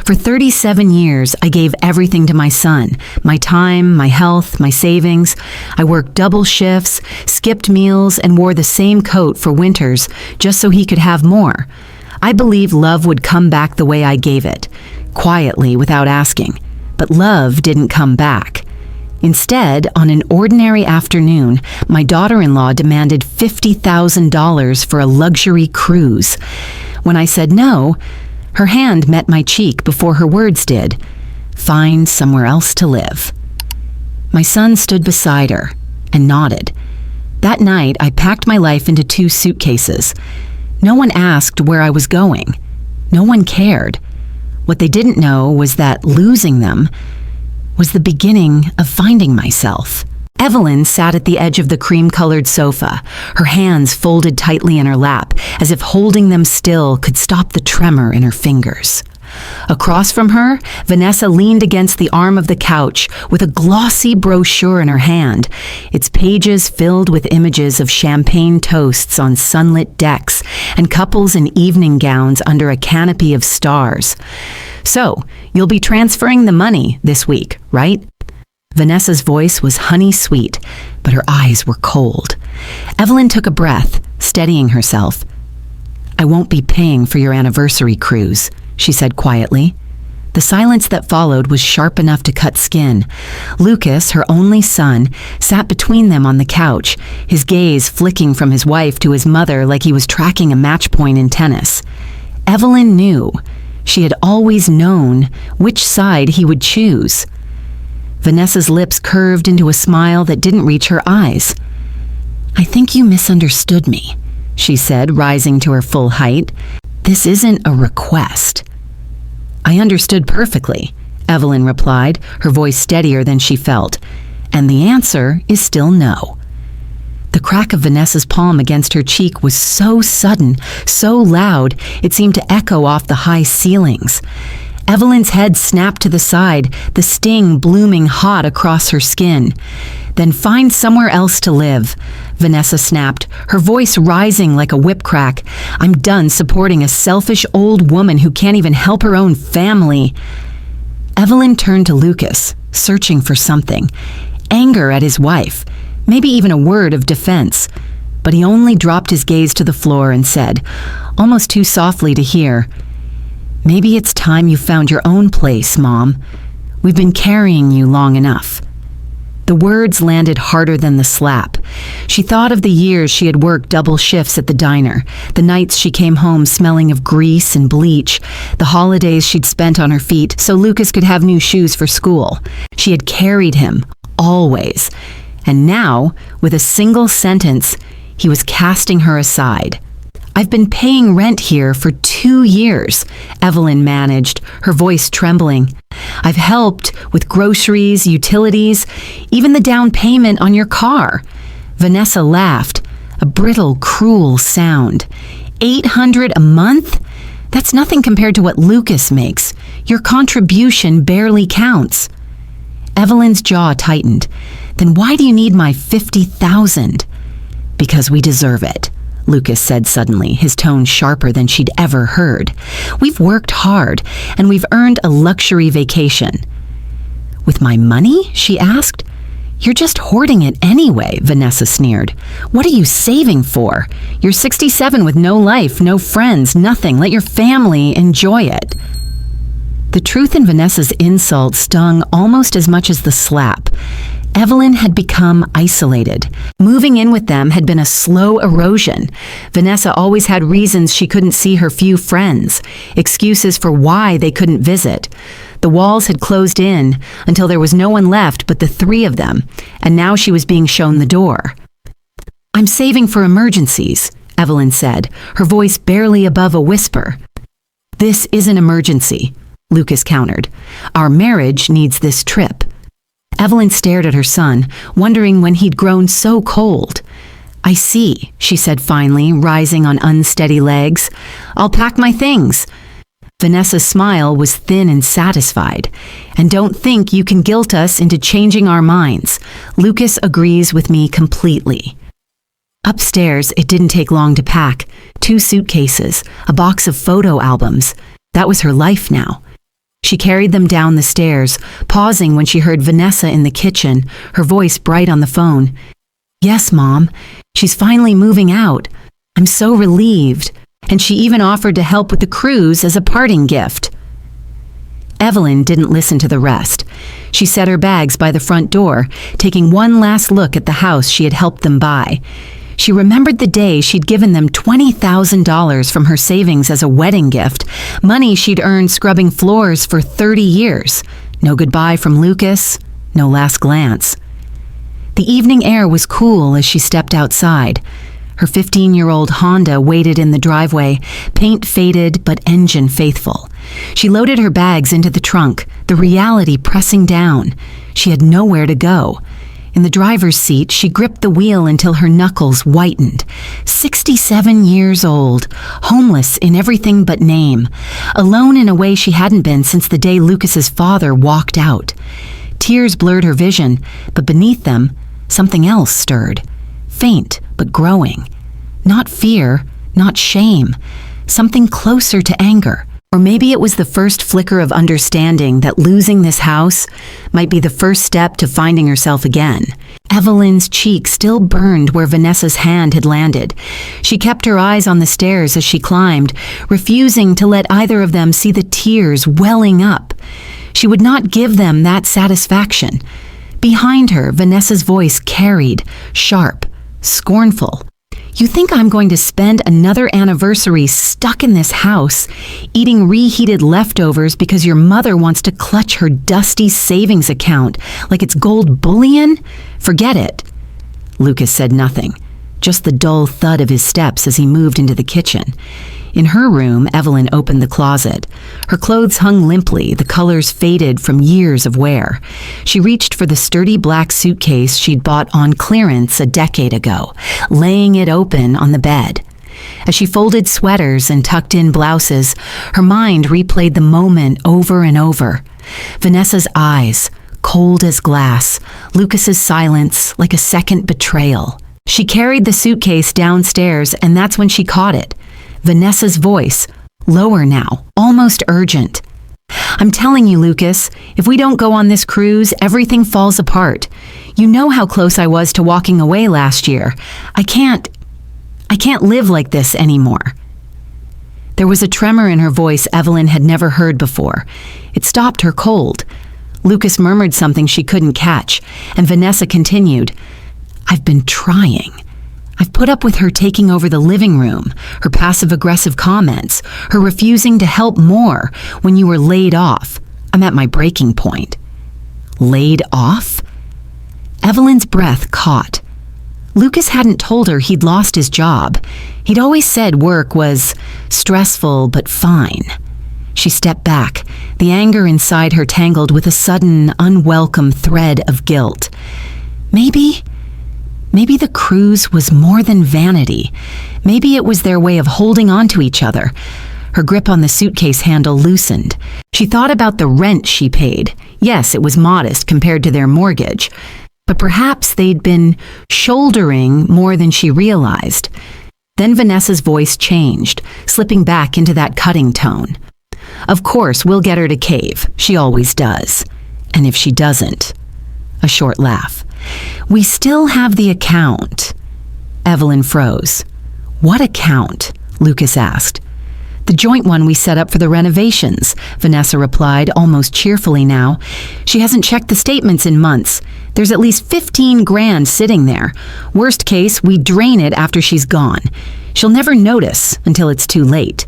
For 37 years, I gave everything to my son. My time, my health, my savings. I worked double shifts, skipped meals, and wore the same coat for winters just so he could have more. I believed love would come back the way I gave it, quietly, without asking. But love didn't come back. Instead, on an ordinary afternoon, my daughter-in-law demanded $50,000 for a luxury cruise. When I said no, her hand met my cheek before her words did. Find somewhere else to live. My son stood beside her and nodded. That night, I packed my life into 2 suitcases. No one asked where I was going. No one cared. What they didn't know was that losing them was the beginning of finding myself. Evelyn sat at the edge of the cream-colored sofa, her hands folded tightly in her lap, as if holding them still could stop the tremor in her fingers. Across from her, Vanessa leaned against the arm of the couch with a glossy brochure in her hand, its pages filled with images of champagne toasts on sunlit decks and couples in evening gowns under a canopy of stars. So, you'll be transferring the money this week, right? Vanessa's voice was honey-sweet, but her eyes were cold. Evelyn took a breath, steadying herself. I won't be paying for your anniversary cruise, she said quietly. The silence that followed was sharp enough to cut skin. Lucas, her only son, sat between them on the couch, his gaze flicking from his wife to his mother like he was tracking a match point in tennis. Evelyn knew. She had always known which side he would choose. Vanessa's lips curved into a smile that didn't reach her eyes. I think you misunderstood me, she said, rising to her full height. This isn't a request. I understood perfectly, Evelyn replied, her voice steadier than she felt. And the answer is still no. The crack of Vanessa's palm against her cheek was so sudden, so loud, it seemed to echo off the high ceilings. Evelyn's head snapped to the side, the sting blooming hot across her skin. Then find somewhere else to live, Vanessa snapped, her voice rising like a whip crack. I'm done supporting a selfish old woman who can't even help her own family. Evelyn turned to Lucas, searching for something. Anger at his wife, maybe even a word of defense. But he only dropped his gaze to the floor and said, almost too softly to hear, Maybe it's time you found your own place, Mom. We've been carrying you long enough. The words landed harder than the slap. She thought of the years she had worked double shifts at the diner, the nights she came home smelling of grease and bleach, the holidays she'd spent on her feet so Lucas could have new shoes for school. She had carried him, always. And now, with a single sentence, he was casting her aside. I've been paying rent here for 2 years, Evelyn managed, her voice trembling. I've helped with groceries, utilities, even the down payment on your car. Vanessa laughed, a brittle, cruel sound. $800 a month? That's nothing compared to what Lucas makes. Your contribution barely counts. Evelyn's jaw tightened. Then why do you need my $50,000? Because we deserve it, Lucas said suddenly, his tone sharper than she'd ever heard. We've worked hard, and we've earned a luxury vacation. With my money? She asked. You're just hoarding it anyway, Vanessa sneered. What are you saving for? You're 67 with no life, no friends, nothing. Let your family enjoy it. The truth in Vanessa's insult stung almost as much as the slap. Evelyn had become isolated. Moving in with them had been a slow erosion. Vanessa always had reasons she couldn't see her few friends, excuses for why they couldn't visit. The walls had closed in until there was no one left but the 3 of them, and now she was being shown the door. I'm saving for emergencies, Evelyn said, her voice barely above a whisper. This is an emergency, Lucas countered. Our marriage needs this trip. Evelyn stared at her son, wondering when he'd grown so cold. I see, she said finally, rising on unsteady legs. I'll pack my things. Vanessa's smile was thin and satisfied. And don't think you can guilt us into changing our minds. Lucas agrees with me completely. Upstairs, it didn't take long to pack. 2 suitcases, a box of photo albums. That was her life now. She carried them down the stairs, pausing when she heard Vanessa in the kitchen, her voice bright on the phone. "Yes, Mom. She's finally moving out. I'm so relieved. And she even offered to help with the cruise as a parting gift." Evelyn didn't listen to the rest. She set her bags by the front door, taking one last look at the house she had helped them buy. She remembered the day she'd given them $20,000 from her savings as a wedding gift, money she'd earned scrubbing floors for 30 years. No goodbye from Lucas, no last glance. The evening air was cool as she stepped outside. Her 15-year-old Honda waited in the driveway, paint faded but engine faithful. She loaded her bags into the trunk, the reality pressing down. She had nowhere to go. In the driver's seat, she gripped the wheel until her knuckles whitened. 67 years old, homeless in everything but name, alone in a way she hadn't been since the day Lucas's father walked out. Tears blurred her vision, but beneath them, something else stirred. Faint, but growing. Not fear, not shame. Something closer to anger. Or maybe it was the first flicker of understanding that losing this house might be the first step to finding herself again. Evelyn's cheek still burned where Vanessa's hand had landed. She kept her eyes on the stairs as she climbed, refusing to let either of them see the tears welling up. She would not give them that satisfaction. Behind her, Vanessa's voice carried, sharp, scornful. "You think I'm going to spend another anniversary stuck in this house, eating reheated leftovers because your mother wants to clutch her dusty savings account like it's gold bullion? Forget it." Lucas said nothing, just the dull thud of his steps as he moved into the kitchen. In her room, Evelyn opened the closet. Her clothes hung limply, the colors faded from years of wear. She reached for the sturdy black suitcase she'd bought on clearance a decade ago, laying it open on the bed. As she folded sweaters and tucked in blouses, her mind replayed the moment over and over. Vanessa's eyes, cold as glass, Lucas's silence like a second betrayal. She carried the suitcase downstairs, and that's when she caught it. Vanessa's voice, lower now, almost urgent. "I'm telling you, Lucas, if we don't go on this cruise, everything falls apart. You know how close I was to walking away last year. I can't live like this anymore." There was a tremor in her voice Evelyn had never heard before. It stopped her cold. Lucas murmured something she couldn't catch, and Vanessa continued, "I've been trying. I've put up with her taking over the living room, her passive-aggressive comments, her refusing to help more when you were laid off. I'm at my breaking point." Laid off? Evelyn's breath caught. Lucas hadn't told her he'd lost his job. He'd always said work was stressful but fine. She stepped back, the anger inside her tangled with a sudden, unwelcome thread of guilt. Maybe the cruise was more than vanity. Maybe it was their way of holding on to each other. Her grip on the suitcase handle loosened. She thought about the rent she paid. Yes, it was modest compared to their mortgage, but perhaps they'd been shouldering more than she realized. Then Vanessa's voice changed, slipping back into that cutting tone. "Of course, we'll get her to cave. She always does. And if she doesn't..." A short laugh. "We still have the account." Evelyn froze. "What account?" Lucas asked. "The joint one we set up for the renovations," Vanessa replied, almost cheerfully now. "She hasn't checked the statements in months. There's at least 15 grand sitting there. Worst case, we drain it after she's gone. She'll never notice until it's too late."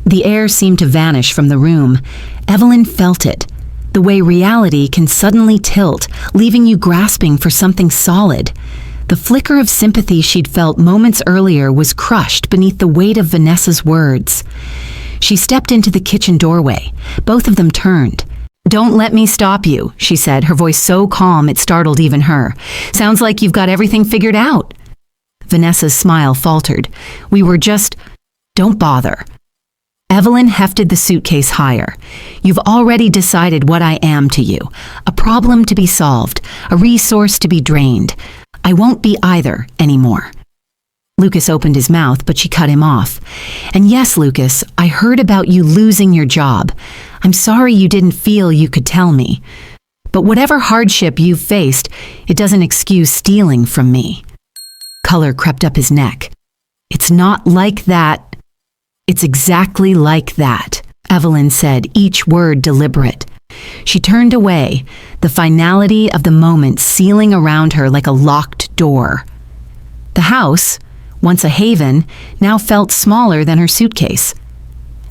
The air seemed to vanish from the room. Evelyn felt it. The way reality can suddenly tilt, leaving you grasping for something solid. The flicker of sympathy she'd felt moments earlier was crushed beneath the weight of Vanessa's words. She stepped into the kitchen doorway. Both of them turned. "Don't let me stop you," she said, her voice so calm it startled even her. "Sounds like you've got everything figured out." Vanessa's smile faltered. "Don't bother." Evelyn hefted the suitcase higher. "You've already decided what I am to you. A problem to be solved, a resource to be drained. I won't be either anymore." Lucas opened his mouth, but she cut him off. "And yes, Lucas, I heard about you losing your job. I'm sorry you didn't feel you could tell me. But whatever hardship you've faced, it doesn't excuse stealing from me." Color crept up his neck. "It's not like that. It's exactly like that," Evelyn said, each word deliberate. She turned away, the finality of the moment sealing around her like a locked door. The house, once a haven, now felt smaller than her suitcase.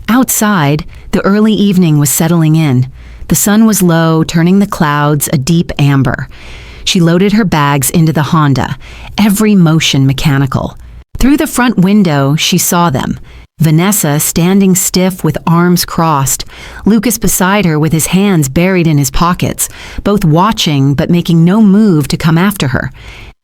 Outside, the early evening was settling in. The sun was low, turning the clouds a deep amber. She loaded her bags into the Honda, every motion mechanical. Through the front window, she saw them. Vanessa standing stiff with arms crossed, Lucas beside her with his hands buried in his pockets, both watching but making no move to come after her.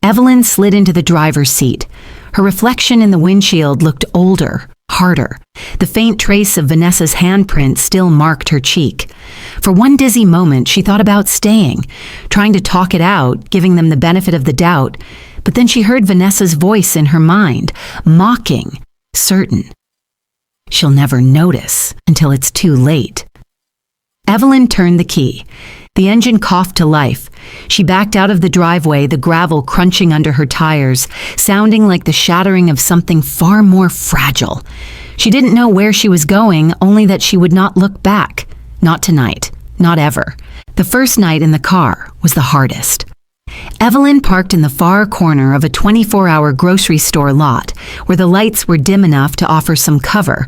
Evelyn slid into the driver's seat. Her reflection in the windshield looked older, harder. The faint trace of Vanessa's handprint still marked her cheek. For one dizzy moment, she thought about staying, trying to talk it out, giving them the benefit of the doubt. But then she heard Vanessa's voice in her mind, mocking, certain. She'll never notice until it's too late. Evelyn turned the key. The engine coughed to life. She backed out of the driveway, the gravel crunching under her tires, sounding like the shattering of something far more fragile. She didn't know where she was going, only that she would not look back. Not tonight. Not ever. The first night in the car was the hardest. Evelyn parked in the far corner of a 24-hour grocery store lot, where the lights were dim enough to offer some cover,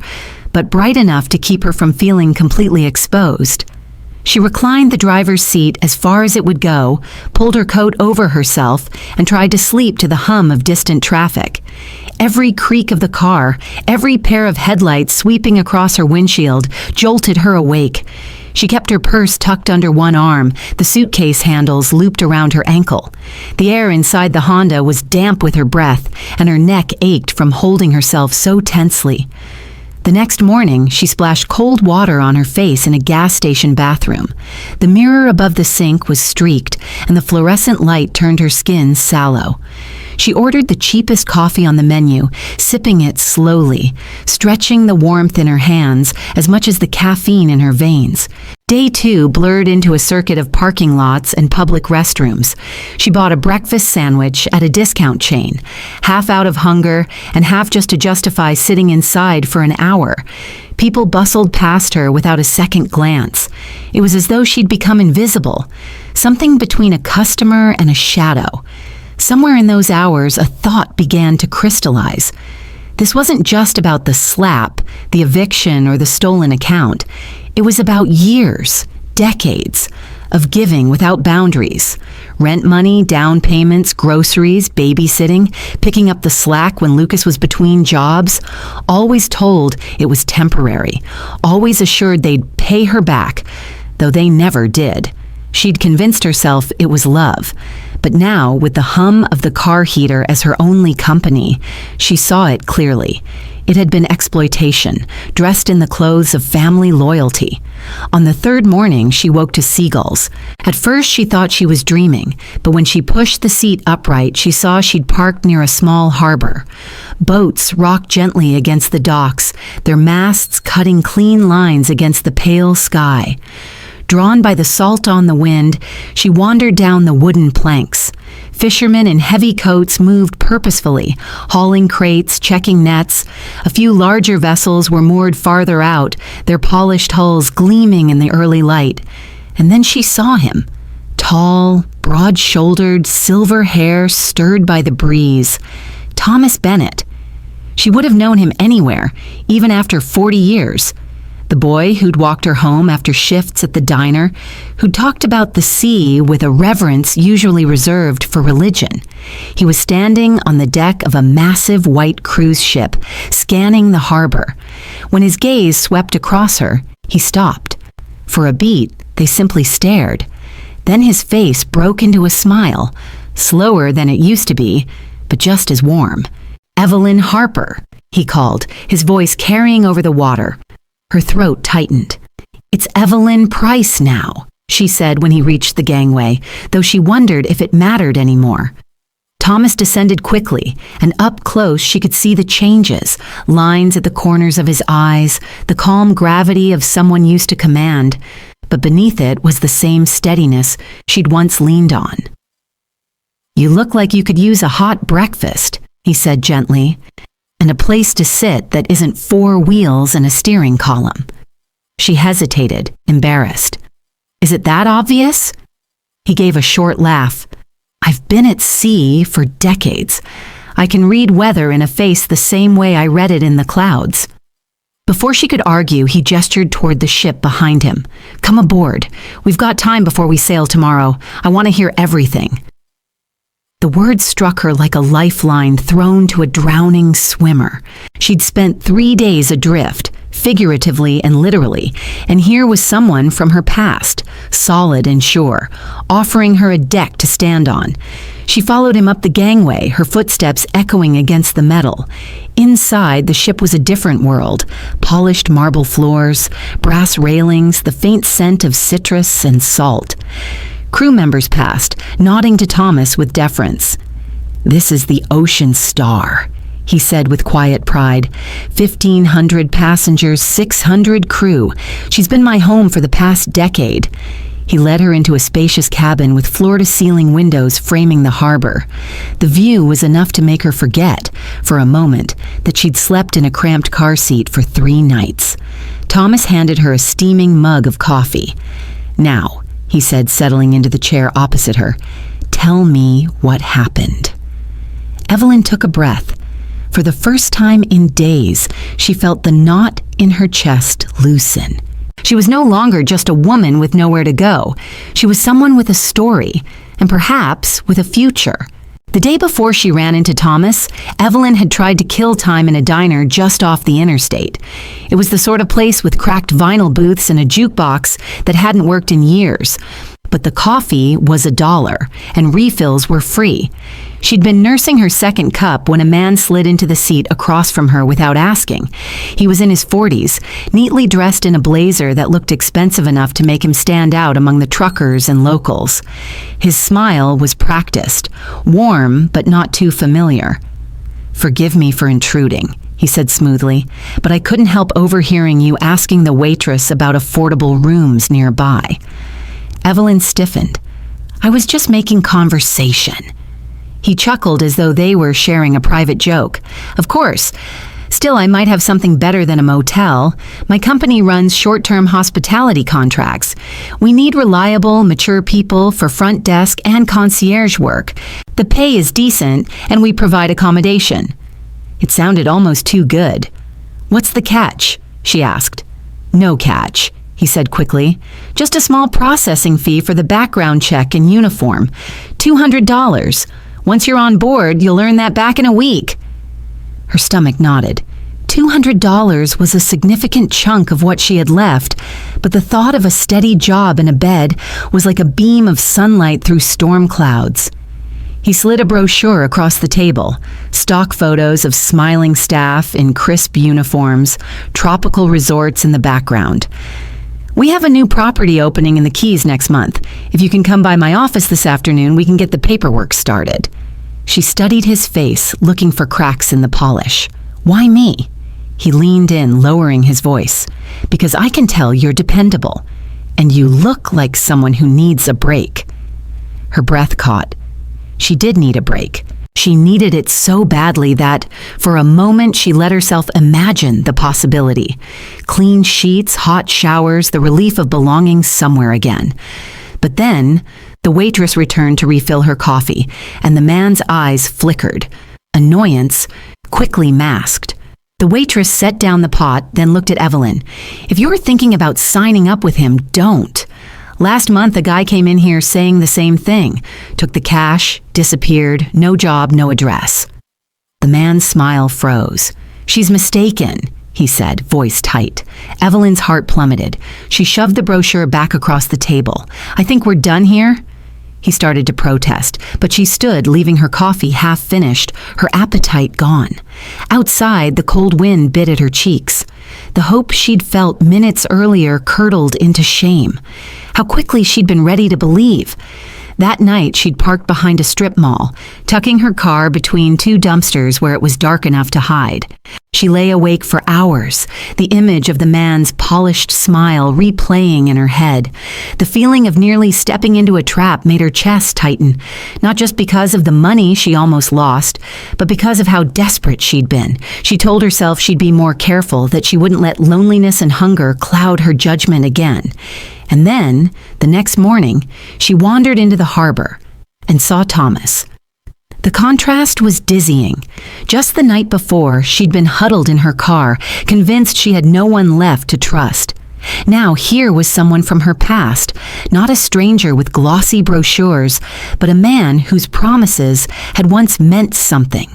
but bright enough to keep her from feeling completely exposed. She reclined the driver's seat as far as it would go, pulled her coat over herself, and tried to sleep to the hum of distant traffic. Every creak of the car, every pair of headlights sweeping across her windshield, jolted her awake. She kept her purse tucked under one arm, the suitcase handles looped around her ankle. The air inside the Honda was damp with her breath, and her neck ached from holding herself so tensely. The next morning, she splashed cold water on her face in a gas station bathroom. The mirror above the sink was streaked, and the fluorescent light turned her skin sallow. She ordered the cheapest coffee on the menu, sipping it slowly, stretching the warmth in her hands as much as the caffeine in her veins. Day 2 blurred into a circuit of parking lots and public restrooms. She bought a breakfast sandwich at a discount chain, half out of hunger and half just to justify sitting inside for an hour. People bustled past her without a second glance. It was as though she'd become invisible, something between a customer and a shadow. Somewhere in those hours, a thought began to crystallize. This wasn't just about the slap, the eviction, or the stolen account. It was about years, decades, of giving without boundaries. Rent money, down payments, groceries, babysitting, picking up the slack when Lucas was between jobs. Always told it was temporary. Always assured they'd pay her back, though they never did. She'd convinced herself it was love. But now, with the hum of the car heater as her only company, she saw it clearly. It had been exploitation, dressed in the clothes of family loyalty. On the third morning, she woke to seagulls. At first, she thought she was dreaming, but when she pushed the seat upright, she saw she'd parked near a small harbor. Boats rocked gently against the docks, their masts cutting clean lines against the pale sky. Drawn by the salt on the wind, she wandered down the wooden planks. Fishermen in heavy coats moved purposefully, hauling crates, checking nets. A few larger vessels were moored farther out, their polished hulls gleaming in the early light. And then she saw him. Tall, broad-shouldered, silver hair stirred by the breeze. Thomas Bennett. She would have known him anywhere, even after 40 years. The boy who'd walked her home after shifts at the diner, who'd talked about the sea with a reverence usually reserved for religion. He was standing on the deck of a massive white cruise ship, scanning the harbor. When his gaze swept across her, he stopped. For a beat, they simply stared. Then his face broke into a smile, slower than it used to be, but just as warm. "Evelyn Harper," he called, his voice carrying over the water. Her throat tightened. "It's Evelyn Price now," she said when he reached the gangway, though she wondered if it mattered anymore. Thomas descended quickly, and up close she could see the changes, lines at the corners of his eyes, the calm gravity of someone used to command, but beneath it was the same steadiness she'd once leaned on. "You look like you could use a hot breakfast," he said gently, "and a place to sit that isn't 4 wheels and a steering column." She hesitated, embarrassed. "Is it that obvious?" He gave a short laugh. "I've been at sea for decades. I can read weather in a face the same way I read it in the clouds." Before she could argue, he gestured toward the ship behind him. "Come aboard. We've got time before we sail tomorrow. I want to hear everything." The words struck her like a lifeline thrown to a drowning swimmer. She'd spent 3 days adrift, figuratively and literally, and here was someone from her past, solid and sure, offering her a deck to stand on. She followed him up the gangway, her footsteps echoing against the metal. Inside, the ship was a different world. Polished marble floors, brass railings, the faint scent of citrus and salt. Crew members passed, nodding to Thomas with deference. "This is the Ocean Star," he said with quiet pride. 1,500 passengers, 600 crew. She's been my home for the past decade. He led her into a spacious cabin with floor-to-ceiling windows framing the harbor. The view was enough to make her forget, for a moment, that she'd slept in a cramped car seat for 3 nights. Thomas handed her a steaming mug of coffee. "Now," he said, settling into the chair opposite her, "tell me what happened." Evelyn took a breath. For the first time in days, she felt the knot in her chest loosen. She was no longer just a woman with nowhere to go. She was someone with a story, and perhaps with a future. The day before she ran into Thomas, Evelyn had tried to kill time in a diner just off the interstate. It was the sort of place with cracked vinyl booths and a jukebox that hadn't worked in years. But the coffee was $1, and refills were free. She'd been nursing her second cup when a man slid into the seat across from her without asking. He was in his 40s, neatly dressed in a blazer that looked expensive enough to make him stand out among the truckers and locals. His smile was practiced, warm but not too familiar. "Forgive me for intruding," he said smoothly, "but I couldn't help overhearing you asking the waitress about affordable rooms nearby." Evelyn stiffened. "I was just making conversation." He chuckled as though they were sharing a private joke. "Of course. Still, I might have something better than a motel. My company runs short-term hospitality contracts. We need reliable, mature people for front desk and concierge work. The pay is decent, and we provide accommodation." It sounded almost too good. "What's the catch?" she asked. "No catch," he said quickly. "Just a small processing fee for the background check and uniform. $200. Once you're on board, you'll earn that back in a week." Her stomach knotted. $200 was a significant chunk of what she had left, but the thought of a steady job in a bed was like a beam of sunlight through storm clouds. He slid a brochure across the table, stock photos of smiling staff in crisp uniforms, tropical resorts in the background. "We have a new property opening in the Keys next month. If you can come by my office this afternoon, we can get the paperwork started." She studied his face, looking for cracks in the polish. "Why me?" He leaned in, lowering his voice. "Because I can tell you're dependable, and you look like someone who needs a break." Her breath caught. She did need a break. She needed it so badly that, for a moment, she let herself imagine the possibility. Clean sheets, hot showers, the relief of belonging somewhere again. But then, the waitress returned to refill her coffee, and the man's eyes flickered. Annoyance, quickly masked. The waitress set down the pot, then looked at Evelyn. "If you're thinking about signing up with him, don't. Last month, a guy came in here saying the same thing. Took the cash, disappeared, no job, no address." The man's smile froze. "She's mistaken," he said, voice tight. Evelyn's heart plummeted. She shoved the brochure back across the table. "I think we're done here." He started to protest, but she stood, leaving her coffee half finished, her appetite gone. Outside, the cold wind bit at her cheeks. The hope she'd felt minutes earlier curdled into shame. How quickly she'd been ready to believe. That night, she'd parked behind a strip mall, tucking her car between two dumpsters where it was dark enough to hide. She lay awake for hours, the image of the man's polished smile replaying in her head. The feeling of nearly stepping into a trap made her chest tighten, not just because of the money she almost lost, but because of how desperate she'd been. She told herself she'd be more careful, that she wouldn't let loneliness and hunger cloud her judgment again. And then, the next morning, she wandered into the harbor and saw Thomas. The contrast was dizzying. Just the night before, she'd been huddled in her car, convinced she had no one left to trust. Now here was someone from her past, not a stranger with glossy brochures, but a man whose promises had once meant something.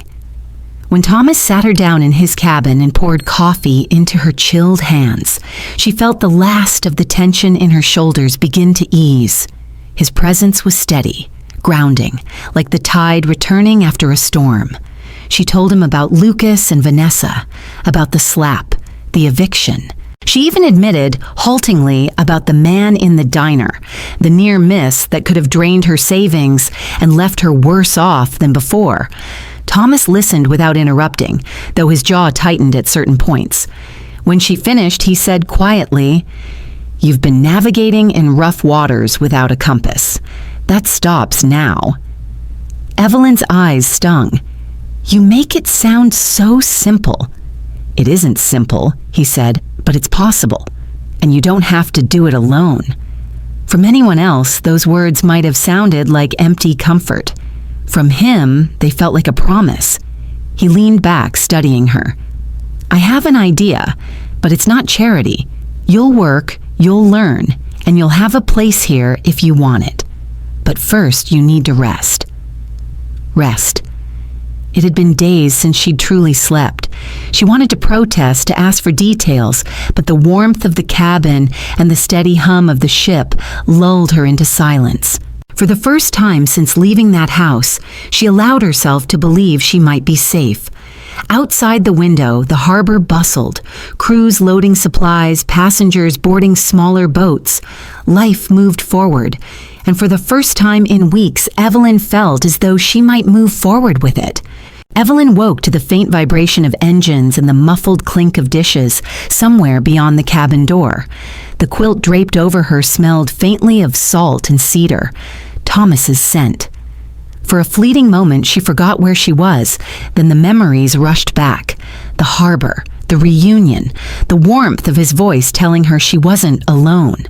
When Thomas sat her down in his cabin and poured coffee into her chilled hands, she felt the last of the tension in her shoulders begin to ease. His presence was steady, grounding, like the tide returning after a storm. She told him about Lucas and Vanessa, about the slap, the eviction. She even admitted, haltingly, about the man in the diner, the near miss that could have drained her savings and left her worse off than before. Thomas listened without interrupting, though his jaw tightened at certain points. When she finished, he said quietly, "You've been navigating in rough waters without a compass. That stops now." Evelyn's eyes stung. "You make it sound so simple." "It isn't simple," he said, "but it's possible. And you don't have to do it alone." From anyone else, those words might have sounded like empty comfort. From him, they felt like a promise. He leaned back, studying her. "I have an idea, but it's not charity. You'll work, you'll learn, and you'll have a place here if you want it. But first, you need to rest." Rest. It had been days since she'd truly slept. She wanted to protest, to ask for details, but the warmth of the cabin and the steady hum of the ship lulled her into silence. For the first time since leaving that house, she allowed herself to believe she might be safe. Outside the window, the harbor bustled, crews loading supplies, passengers boarding smaller boats. Life moved forward, and for the first time in weeks, Evelyn felt as though she might move forward with it. Evelyn woke to the faint vibration of engines and the muffled clink of dishes somewhere beyond the cabin door. The quilt draped over her smelled faintly of salt and cedar, Thomas's scent. For a fleeting moment, she forgot where she was. Then the memories rushed back. The harbor, the reunion, the warmth of his voice telling her she wasn't alone.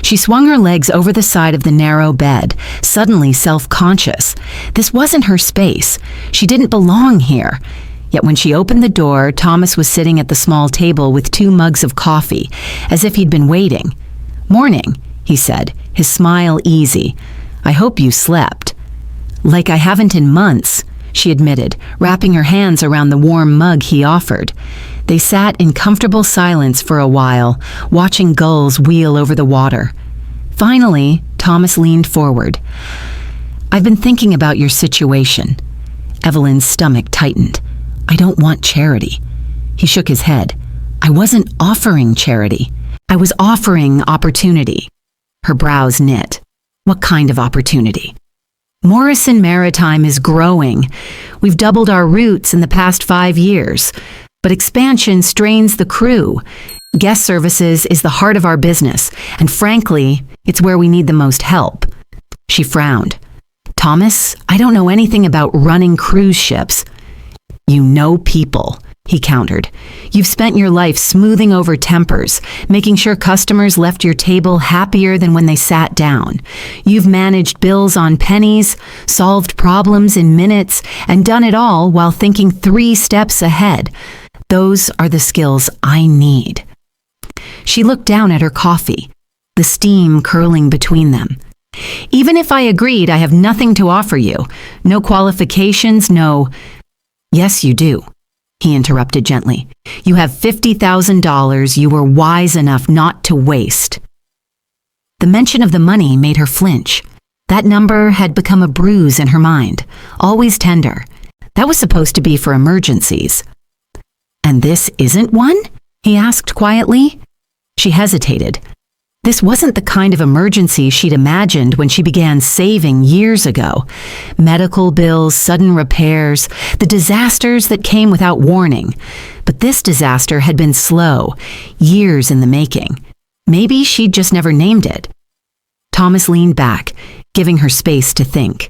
She swung her legs over the side of the narrow bed, suddenly self-conscious. This wasn't her space. She didn't belong here. Yet when she opened the door, Thomas was sitting at the small table with 2 mugs of coffee, as if he'd been waiting. "Morning," he said, his smile easy. "I hope you slept." "Like I haven't in months," she admitted, wrapping her hands around the warm mug he offered. They sat in comfortable silence for a while, watching gulls wheel over the water. Finally, Thomas leaned forward. "I've been thinking about your situation." Evelyn's stomach tightened. "I don't want charity." He shook his head. "I wasn't offering charity. I was offering opportunity." Her brows knit. "What kind of opportunity?" "Morrison Maritime is growing. We've doubled our routes in the past 5 years. But expansion strains the crew. Guest services is the heart of our business, and frankly, it's where we need the most help." She frowned. "Thomas, I don't know anything about running cruise ships." "You know people," he countered. "You've spent your life smoothing over tempers, making sure customers left your table happier than when they sat down. You've managed bills on pennies, solved problems in minutes, and done it all while thinking 3 steps ahead. Those are the skills I need." She looked down at her coffee, the steam curling between them. "Even if I agreed, I have nothing to offer you. No qualifications, no—" "Yes, you do," he interrupted gently. "You have $50,000 you were wise enough not to waste." The mention of the money made her flinch. That number had become a bruise in her mind, always tender. That was supposed to be for emergencies. "And this isn't one?" he asked quietly. She hesitated. This wasn't the kind of emergency she'd imagined when she began saving years ago. Medical bills, sudden repairs, the disasters that came without warning. But this disaster had been slow, years in the making. Maybe she'd just never named it. Thomas leaned back, giving her space to think.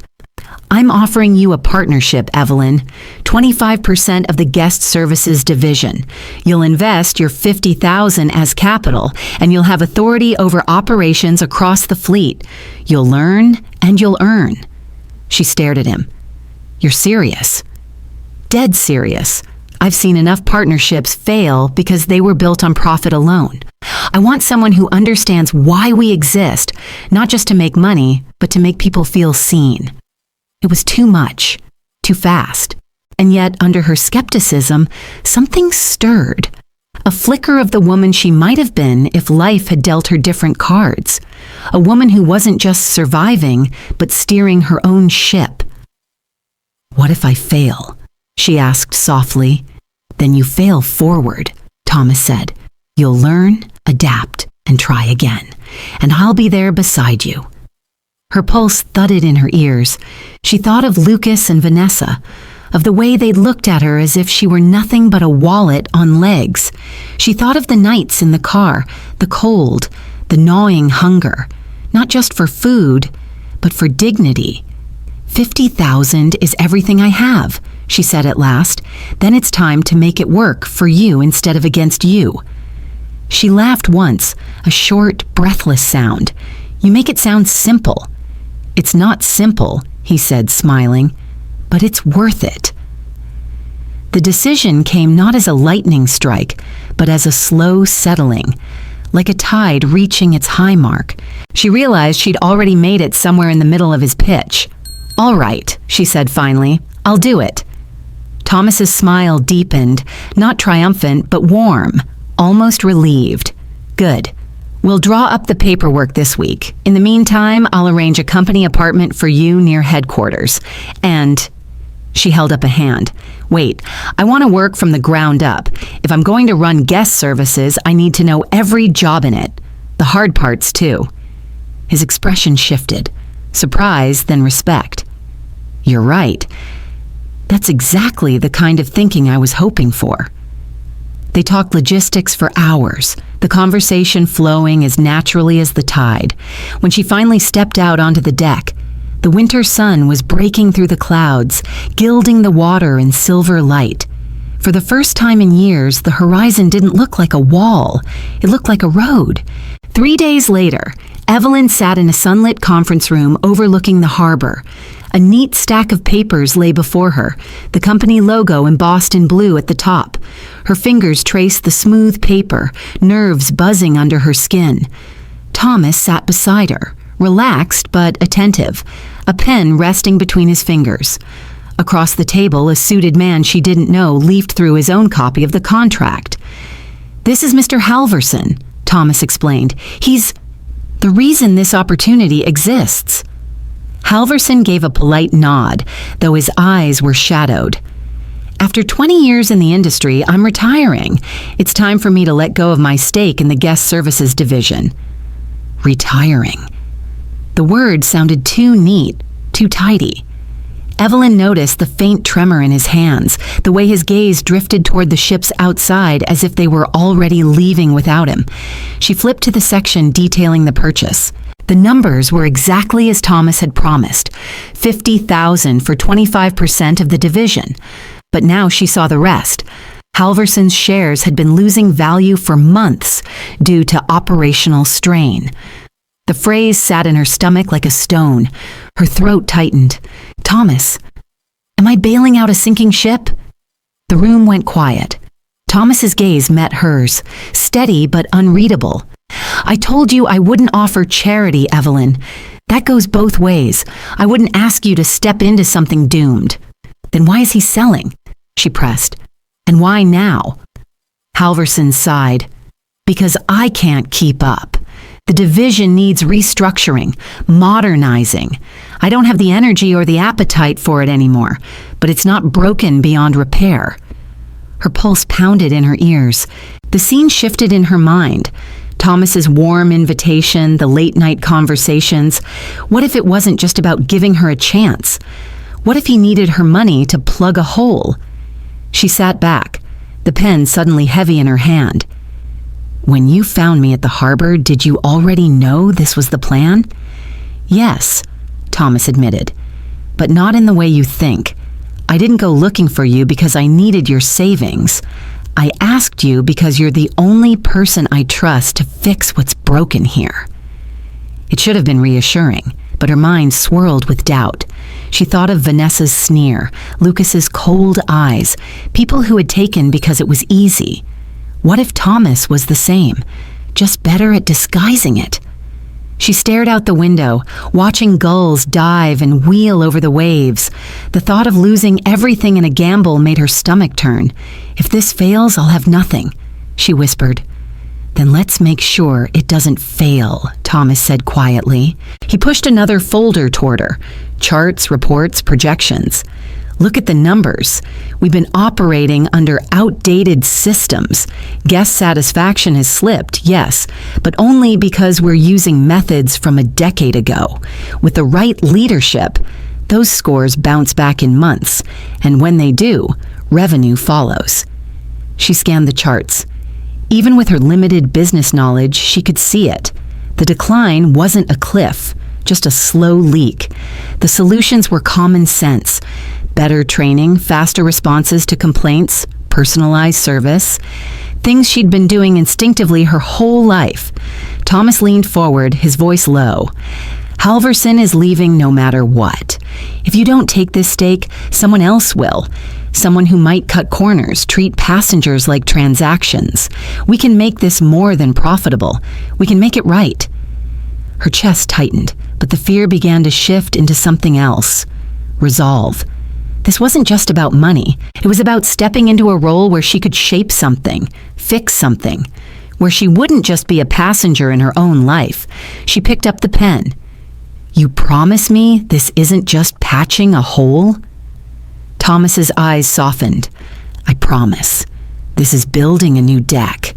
I'm offering you a partnership, Evelyn. 25% of the guest services division. You'll invest your $50,000 as capital, and you'll have authority over operations across the fleet. You'll learn and you'll earn. She stared at him. You're serious? Dead serious. I've seen enough partnerships fail because they were built on profit alone. I want someone who understands why we exist, not just to make money, but to make people feel seen. It was too much, too fast. And yet, under her skepticism, something stirred. A flicker of the woman she might have been if life had dealt her different cards. A woman who wasn't just surviving, but steering her own ship. What if I fail? She asked softly. Then you fail forward, Thomas said. You'll learn, adapt, and try again. And I'll be there beside you. Her pulse thudded in her ears. She thought of Lucas and Vanessa, of the way they'd looked at her as if she were nothing but a wallet on legs. She thought of the nights in the car, the cold, the gnawing hunger, not just for food, but for dignity. 50,000 is everything I have, she said at last. Then it's time to make it work for you instead of against you. She laughed once, a short, breathless sound. You make it sound simple. It's not simple, he said, smiling, but it's worth it. The decision came not as a lightning strike, but as a slow settling, like a tide reaching its high mark. She realized she'd already made it somewhere in the middle of his pitch. All right, she said finally, I'll do it. Thomas's smile deepened, not triumphant, but warm, almost relieved. Good. We'll draw up the paperwork this week. In the meantime, I'll arrange a company apartment for you near headquarters. And she held up a hand. Wait, I want to work from the ground up. If I'm going to run guest services, I need to know every job in it. The hard parts, too. His expression shifted. Surprise, then respect. You're right. That's exactly the kind of thinking I was hoping for. They talked logistics for hours, the conversation flowing as naturally as the tide. When she finally stepped out onto the deck, the winter sun was breaking through the clouds, gilding the water in silver light. For the first time in years, the horizon didn't look like a wall. It looked like a road. 3 days later, Evelyn sat in a sunlit conference room overlooking the harbor. A neat stack of papers lay before her, the company logo embossed in blue at the top. Her fingers traced the smooth paper, nerves buzzing under her skin. Thomas sat beside her, relaxed but attentive, a pen resting between his fingers. Across the table, a suited man she didn't know leafed through his own copy of the contract. This is Mr. Halverson, Thomas explained. He's the reason this opportunity exists. Halverson gave a polite nod, though his eyes were shadowed. After 20 years in the industry, I'm retiring. It's time for me to let go of my stake in the guest services division. Retiring. The word sounded too neat, too tidy. Evelyn noticed the faint tremor in his hands, the way his gaze drifted toward the ships outside as if they were already leaving without him. She flipped to the section detailing the purchase. The numbers were exactly as Thomas had promised, 50,000 for 25% of the division. But now she saw the rest. Halverson's shares had been losing value for months due to operational strain. The phrase sat in her stomach like a stone. Her throat tightened. Thomas, am I bailing out a sinking ship? The room went quiet. Thomas's gaze met hers, steady but unreadable. I told you I wouldn't offer charity, Evelyn. That goes both ways. I wouldn't ask you to step into something doomed. Then why is he selling? She pressed. And why now? Halverson sighed. Because I can't keep up. The division needs restructuring, modernizing. I don't have the energy or the appetite for it anymore, but it's not broken beyond repair. Her pulse pounded in her ears. The scene shifted in her mind. Thomas's warm invitation, the late-night conversations. What if it wasn't just about giving her a chance? What if he needed her money to plug a hole? She sat back, the pen suddenly heavy in her hand. When you found me at the harbor, did you already know this was the plan? Yes, Thomas admitted, but not in the way you think. I didn't go looking for you because I needed your savings. I asked you because you're the only person I trust to fix what's broken here. It should have been reassuring, but her mind swirled with doubt. She thought of Vanessa's sneer, Lucas's cold eyes, people who had taken because it was easy. What if Thomas was the same, just better at disguising it? She stared out the window, watching gulls dive and wheel over the waves. The thought of losing everything in a gamble made her stomach turn. If this fails, I'll have nothing, she whispered. Then let's make sure it doesn't fail, Thomas said quietly. He pushed another folder toward her. Charts, reports, projections. Look at the numbers. We've been operating under outdated systems. Guest satisfaction has slipped, yes, but only because we're using methods from a decade ago. With the right leadership, those scores bounce back in months, and when they do, revenue follows. She scanned the charts. Even with her limited business knowledge, she could see it. The decline wasn't a cliff, just a slow leak. The solutions were common sense. Better training, faster responses to complaints, personalized service. Things she'd been doing instinctively her whole life. Thomas leaned forward, his voice low. Halverson is leaving no matter what. If you don't take this stake, someone else will. Someone who might cut corners, treat passengers like transactions. We can make this more than profitable. We can make it right. Her chest tightened, but the fear began to shift into something else. Resolve. This wasn't just about money. It was about stepping into a role where she could shape something, fix something, where she wouldn't just be a passenger in her own life. She picked up the pen. You promise me this isn't just patching a hole? Thomas's eyes softened. I promise. This is building a new deck.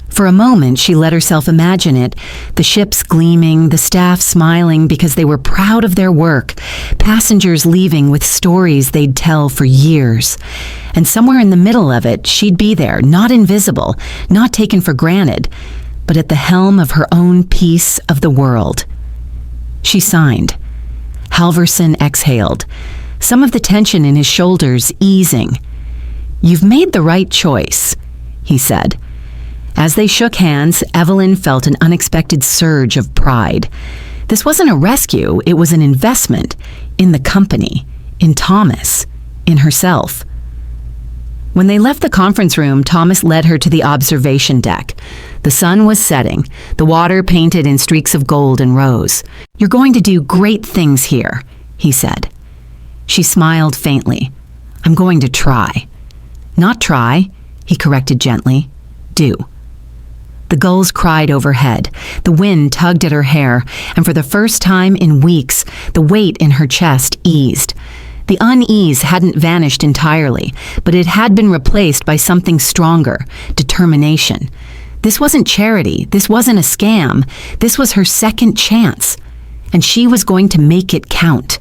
For a moment, she let herself imagine it, the ships gleaming, the staff smiling because they were proud of their work, passengers leaving with stories they'd tell for years. And somewhere in the middle of it, she'd be there, not invisible, not taken for granted, but at the helm of her own piece of the world. She signed. Halverson exhaled, some of the tension in his shoulders easing. You've made the right choice, he said. As they shook hands, Evelyn felt an unexpected surge of pride. This wasn't a rescue, it was an investment in the company, in Thomas, in herself. When they left the conference room, Thomas led her to the observation deck. The sun was setting, the water painted in streaks of gold and rose. You're going to do great things here, he said. She smiled faintly. I'm going to try. Not try, he corrected gently. Do. The gulls cried overhead. The wind tugged at her hair, and for the first time in weeks, the weight in her chest eased. The unease hadn't vanished entirely, but it had been replaced by something stronger, determination. This wasn't charity. This wasn't a scam. This was her second chance, and she was going to make it count.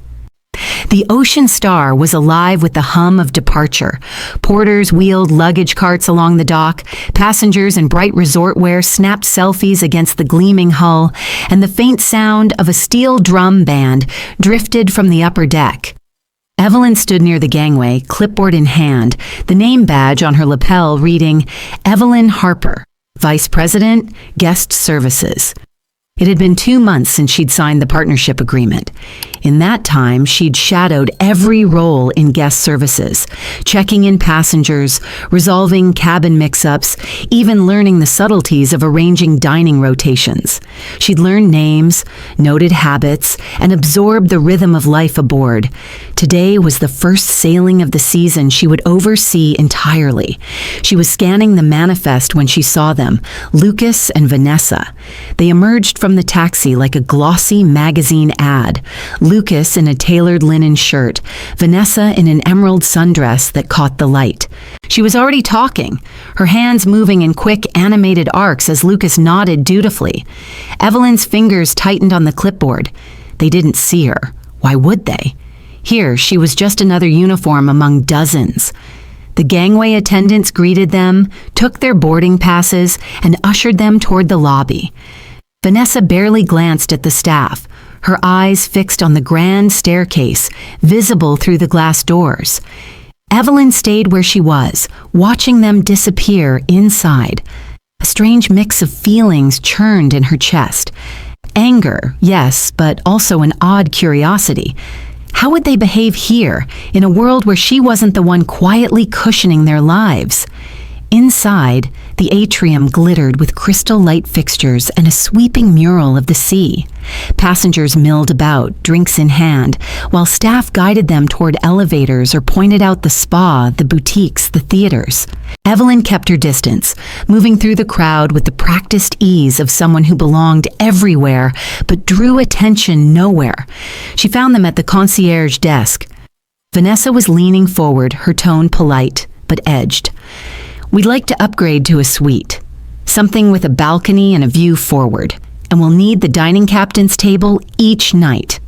The Ocean Star was alive with the hum of departure. Porters wheeled luggage carts along the dock, passengers in bright resort wear snapped selfies against the gleaming hull, and the faint sound of a steel drum band drifted from the upper deck. Evelyn stood near the gangway, clipboard in hand, the name badge on her lapel reading, Evelyn Harper, Vice President, Guest Services. It had been 2 months since she'd signed the partnership agreement. In that time, she'd shadowed every role in guest services, checking in passengers, resolving cabin mix-ups, even learning the subtleties of arranging dining rotations. She'd learned names, noted habits, and absorbed the rhythm of life aboard. Today was the first sailing of the season she would oversee entirely. She was scanning the manifest when she saw them, Lucas and Vanessa. They emerged from from the taxi like a glossy magazine ad. Lucas in a tailored linen shirt, Vanessa in an emerald sundress that caught the light. She was already talking, her hands moving in quick animated arcs as Lucas nodded dutifully. Evelyn's fingers tightened on the clipboard. They didn't see her. Why would they? Here, she was just another uniform among dozens. The gangway attendants greeted them, took their boarding passes, and ushered them toward the lobby. Vanessa barely glanced at the staff, her eyes fixed on the grand staircase, visible through the glass doors. Evelyn stayed where she was, watching them disappear inside. A strange mix of feelings churned in her chest. Anger, yes, but also an odd curiosity. How would they behave here, in a world where she wasn't the one quietly cushioning their lives? Inside, the atrium glittered with crystal light fixtures and a sweeping mural of the sea. Passengers milled about, drinks in hand, while staff guided them toward elevators or pointed out the spa, the boutiques, the theaters. Evelyn kept her distance, moving through the crowd with the practiced ease of someone who belonged everywhere but drew attention nowhere. She found them at the concierge desk. Vanessa was leaning forward, her tone polite but edged. "We'd like to upgrade to a suite, something with a balcony and a view forward, and we'll need the dining captain's table each night."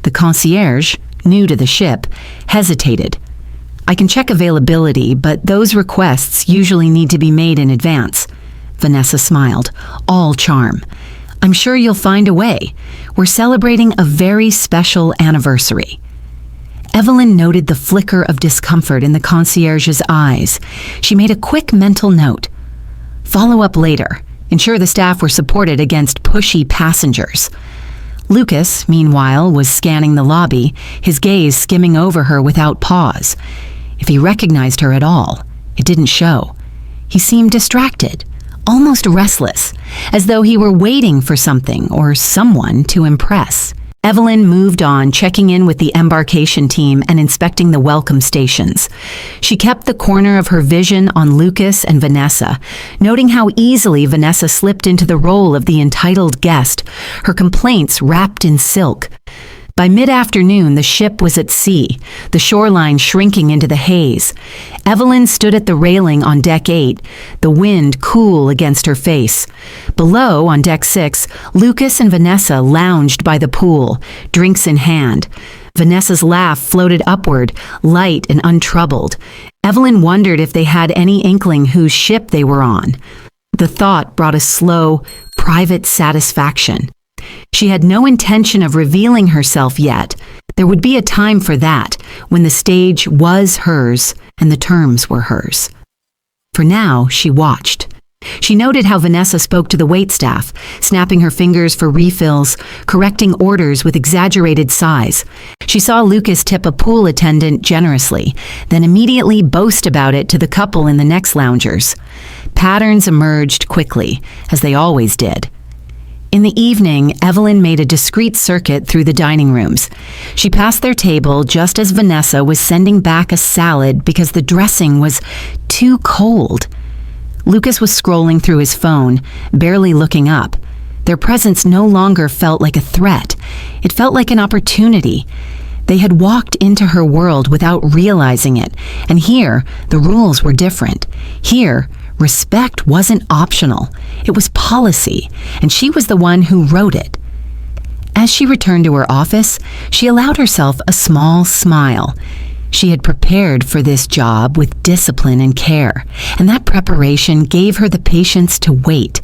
The concierge, new to the ship, hesitated. "I can check availability, but those requests usually need to be made in advance." Vanessa smiled, all charm. "I'm sure you'll find a way. We're celebrating a very special anniversary." Evelyn noted the flicker of discomfort in the concierge's eyes. She made a quick mental note. Follow up later. Ensure the staff were supported against pushy passengers. Lucas, meanwhile, was scanning the lobby, his gaze skimming over her without pause. If he recognized her at all, it didn't show. He seemed distracted, almost restless, as though he were waiting for something or someone to impress. Evelyn moved on, checking in with the embarkation team and inspecting the welcome stations. She kept the corner of her vision on Lucas and Vanessa, noting how easily Vanessa slipped into the role of the entitled guest, her complaints wrapped in silk. By mid-afternoon, the ship was at sea, the shoreline shrinking into the haze. Evelyn stood at the railing on Deck 8, the wind cool against her face. Below, on Deck 6, Lucas and Vanessa lounged by the pool, drinks in hand. Vanessa's laugh floated upward, light and untroubled. Evelyn wondered if they had any inkling whose ship they were on. The thought brought a slow, private satisfaction. She had no intention of revealing herself yet. There would be a time for that, when the stage was hers and the terms were hers. For now, she watched. She noted how Vanessa spoke to the waitstaff, snapping her fingers for refills, correcting orders with exaggerated sighs. She saw Lucas tip a pool attendant generously, then immediately boast about it to the couple in the next loungers. Patterns emerged quickly, as they always did. In the evening, Evelyn made a discreet circuit through the dining rooms. She passed their table just as Vanessa was sending back a salad because the dressing was too cold. Lucas was scrolling through his phone, barely looking up. Their presence no longer felt like a threat. It felt like an opportunity. They had walked into her world without realizing it, and here, the rules were different. Here, respect wasn't optional. It was policy, and she was the one who wrote it. As she returned to her office, she allowed herself a small smile. She had prepared for this job with discipline and care, and that preparation gave her the patience to wait.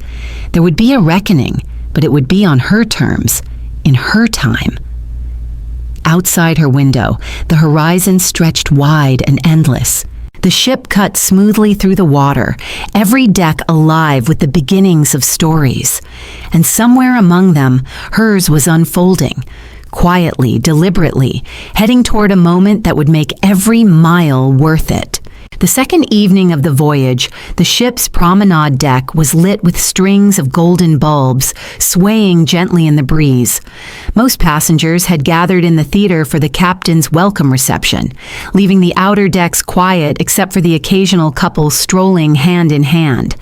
There would be a reckoning, but it would be on her terms, in her time. Outside her window, the horizon stretched wide and endless. The ship cut smoothly through the water, every deck alive with the beginnings of stories. And somewhere among them, hers was unfolding, quietly, deliberately, heading toward a moment that would make every mile worth it. The second evening of the voyage, the ship's promenade deck was lit with strings of golden bulbs, swaying gently in the breeze. Most passengers had gathered in the theater for the captain's welcome reception, leaving the outer decks quiet except for the occasional couple strolling hand in hand.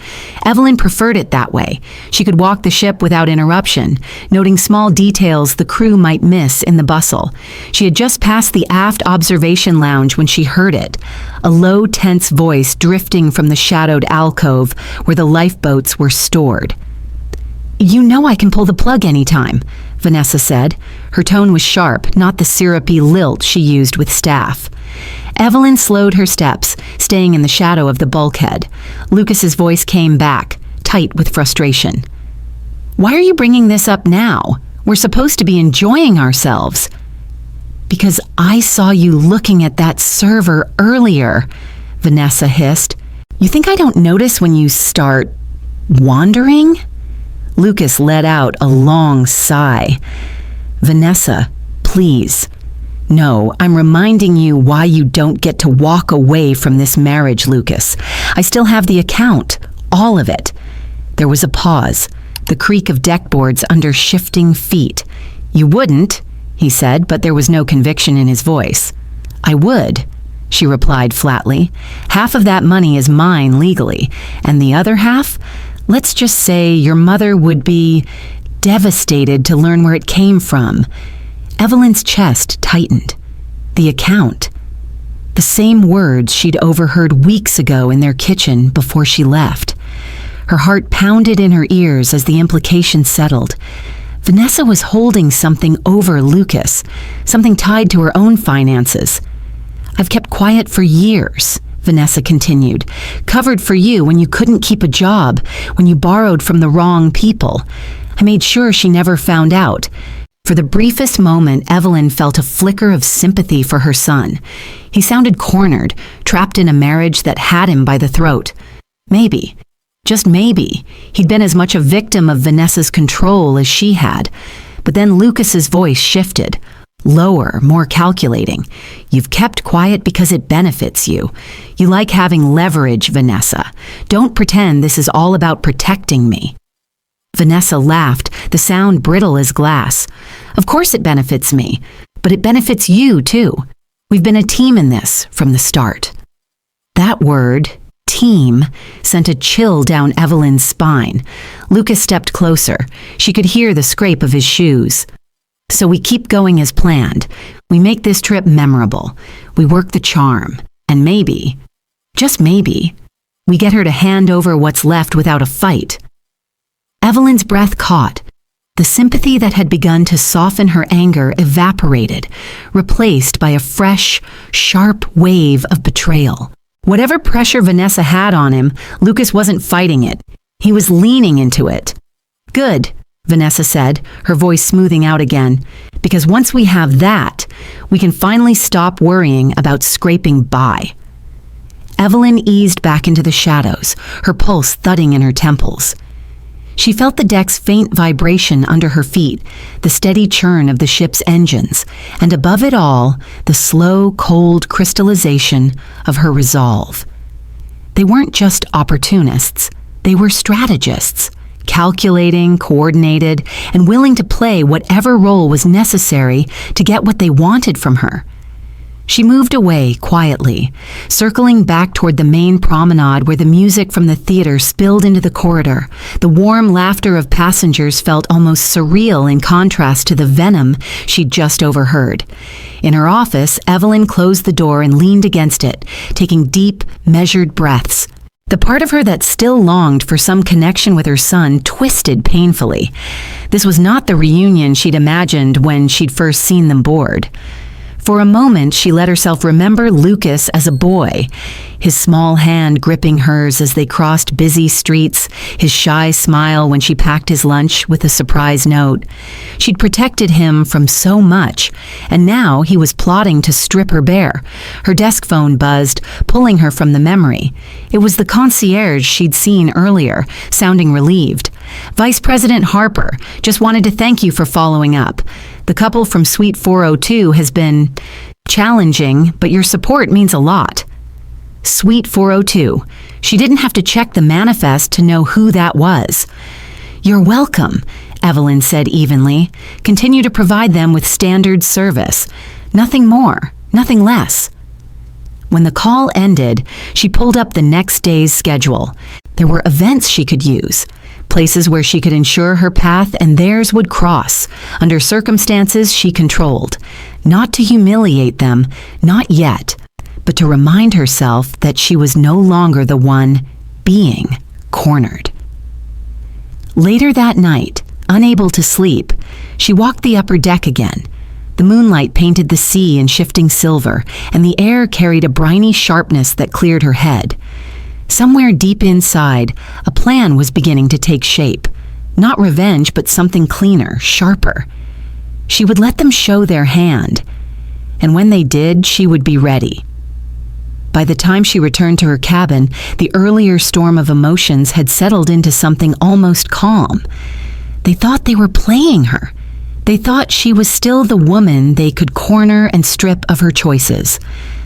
Evelyn preferred it that way. She could walk the ship without interruption, noting small details the crew might miss in the bustle. She had just passed the aft observation lounge when she heard it, a low, tense voice drifting from the shadowed alcove where the lifeboats were stored. "You know I can pull the plug anytime," Vanessa said. Her tone was sharp, not the syrupy lilt she used with staff. Evelyn slowed her steps, staying in the shadow of the bulkhead. Lucas's voice came back, tight with frustration. "Why are you bringing this up now? We're supposed to be enjoying ourselves." "Because I saw you looking at that server earlier," Vanessa hissed. "You think I don't notice when you start wandering?" Lucas let out a long sigh. "Vanessa, please. No, I'm reminding you why you don't get to walk away from this marriage, Lucas. I still have the account, all of it." There was a pause, the creak of deckboards under shifting feet. "You wouldn't," he said, but there was no conviction in his voice. "I would," she replied flatly. "Half of that money is mine legally, and the other half, let's just say your mother would be devastated to learn where it came from." Evelyn's chest tightened. The account. The same words she'd overheard weeks ago in their kitchen before she left. Her heart pounded in her ears as the implication settled. Vanessa was holding something over Lucas, something tied to her own finances. "I've kept quiet for years," Vanessa continued. "Covered for you when you couldn't keep a job, when you borrowed from the wrong people. I made sure she never found out." For the briefest moment, Evelyn felt a flicker of sympathy for her son. He sounded cornered, trapped in a marriage that had him by the throat. Maybe, just maybe, he'd been as much a victim of Vanessa's control as she had. But then Lucas's voice shifted, lower, more calculating. "You've kept quiet because it benefits you. You like having leverage, Vanessa. Don't pretend this is all about protecting me." Vanessa laughed, the sound brittle as glass. "Of course it benefits me, but it benefits you too. We've been a team in this from the start." That word, team, sent a chill down Evelyn's spine. Lucas stepped closer. She could hear the scrape of his shoes. "So we keep going as planned. We make this trip memorable. We work the charm. And maybe, just maybe, we get her to hand over what's left without a fight." Evelyn's breath caught. The sympathy that had begun to soften her anger evaporated, replaced by a fresh, sharp wave of betrayal. Whatever pressure Vanessa had on him, Lucas wasn't fighting it. He was leaning into it. "Good," Vanessa said, her voice smoothing out again, "because once we have that, we can finally stop worrying about scraping by." Evelyn eased back into the shadows, her pulse thudding in her temples. She felt the deck's faint vibration under her feet, the steady churn of the ship's engines, and above it all, the slow, cold crystallization of her resolve. They weren't just opportunists, they were strategists, calculating, coordinated, and willing to play whatever role was necessary to get what they wanted from her. She moved away quietly, circling back toward the main promenade where the music from the theater spilled into the corridor. The warm laughter of passengers felt almost surreal in contrast to the venom she'd just overheard. In her office, Evelyn closed the door and leaned against it, taking deep, measured breaths. The part of her that still longed for some connection with her son twisted painfully. This was not the reunion she'd imagined when she'd first seen them board. For a moment, she let herself remember Lucas as a boy, his small hand gripping hers as they crossed busy streets, his shy smile when she packed his lunch with a surprise note. She'd protected him from so much, and now he was plotting to strip her bare. Her desk phone buzzed, pulling her from the memory. It was the concierge she'd seen earlier, sounding relieved. "Vice President Harper, just wanted to thank you for following up. The couple from Suite 402 has been challenging, but your support means a lot." Suite 402. She didn't have to check the manifest to know who that was. "You're welcome," Evelyn said evenly. "Continue to provide them with standard service. Nothing more, nothing less." When the call ended, she pulled up the next day's schedule. There were events she could use, places where she could ensure her path and theirs would cross, under circumstances she controlled. Not to humiliate them, not yet, but to remind herself that she was no longer the one being cornered. Later that night, unable to sleep, she walked the upper deck again. The moonlight painted the sea in shifting silver, and the air carried a briny sharpness that cleared her head. Somewhere deep inside, a plan was beginning to take shape. Not revenge, but something cleaner, sharper. She would let them show their hand, and when they did, she would be ready. By the time she returned to her cabin, the earlier storm of emotions had settled into something almost calm. They thought they were playing her. They thought she was still the woman they could corner and strip of her choices.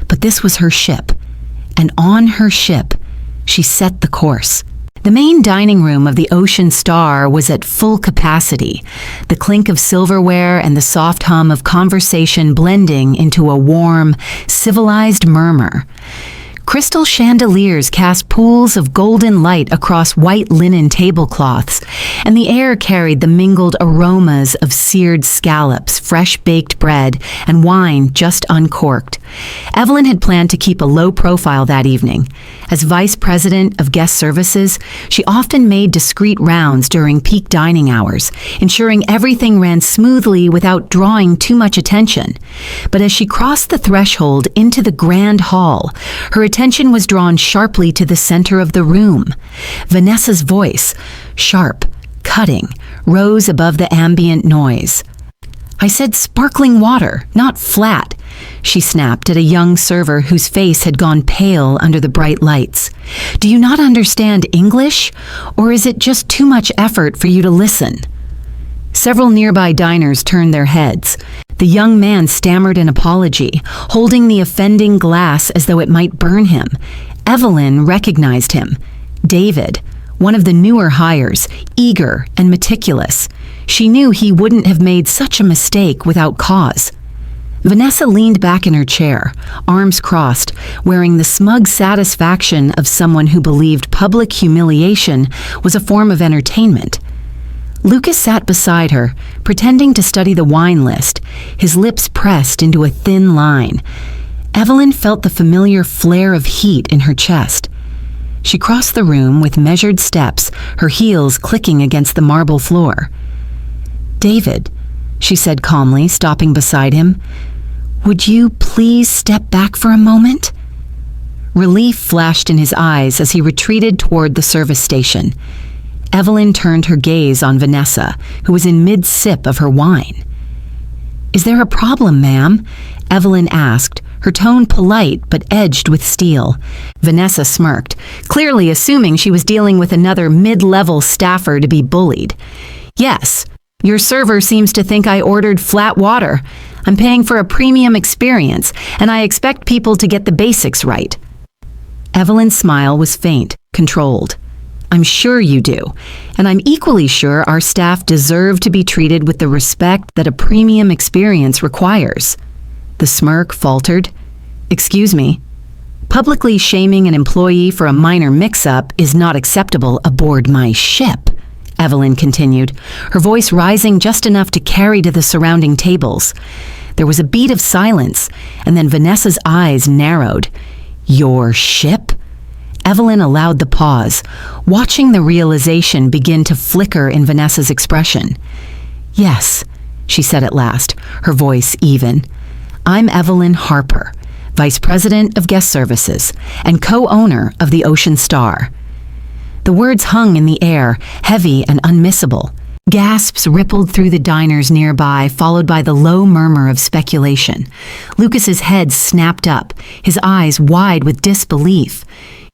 But this was her ship, and on her ship, she set the course. The main dining room of the Ocean Star was at full capacity, the clink of silverware and the soft hum of conversation blending into a warm, civilized murmur. Crystal chandeliers cast pools of golden light across white linen tablecloths, and the air carried the mingled aromas of seared scallops, fresh baked bread, and wine just uncorked. Evelyn had planned to keep a low profile that evening. As vice president of guest services, she often made discreet rounds during peak dining hours, ensuring everything ran smoothly without drawing too much attention. But as she crossed the threshold into the grand hall, her attention was drawn sharply to the center of the room. Vanessa's voice, sharp, cutting, rose above the ambient noise. "I said sparkling water, not flat," she snapped at a young server whose face had gone pale under the bright lights. "Do you not understand English, or is it just too much effort for you to listen?" Several nearby diners turned their heads. The young man stammered an apology, holding the offending glass as though it might burn him. Evelyn recognized him. David, one of the newer hires, eager and meticulous. She knew he wouldn't have made such a mistake without cause. Vanessa leaned back in her chair, arms crossed, wearing the smug satisfaction of someone who believed public humiliation was a form of entertainment. Lucas sat beside her, pretending to study the wine list, his lips pressed into a thin line. Evelyn felt the familiar flare of heat in her chest. She crossed the room with measured steps, her heels clicking against the marble floor. "David," she said calmly, stopping beside him, "would you please step back for a moment?" Relief flashed in his eyes as he retreated toward the service station. Evelyn turned her gaze on Vanessa, who was in mid-sip of her wine. "Is there a problem, ma'am?" Evelyn asked, her tone polite but edged with steel. Vanessa smirked, clearly assuming she was dealing with another mid-level staffer to be bullied. "Yes, your server seems to think I ordered flat water. I'm paying for a premium experience, and I expect people to get the basics right." Evelyn's smile was faint, controlled. "I'm sure you do, and I'm equally sure our staff deserve to be treated with the respect that a premium experience requires." The smirk faltered. "Excuse me. Publicly shaming an employee for a minor mix-up is not acceptable aboard my ship," Evelyn continued, her voice rising just enough to carry to the surrounding tables. There was a beat of silence, and then Vanessa's eyes narrowed. "Your ship?" Evelyn allowed the pause, watching the realization begin to flicker in Vanessa's expression. "Yes," she said at last, her voice even. "I'm Evelyn Harper, Vice President of Guest Services and co-owner of the Ocean Star." The words hung in the air, heavy and unmissable. Gasps rippled through the diners nearby, followed by the low murmur of speculation. Lucas's head snapped up, his eyes wide with disbelief.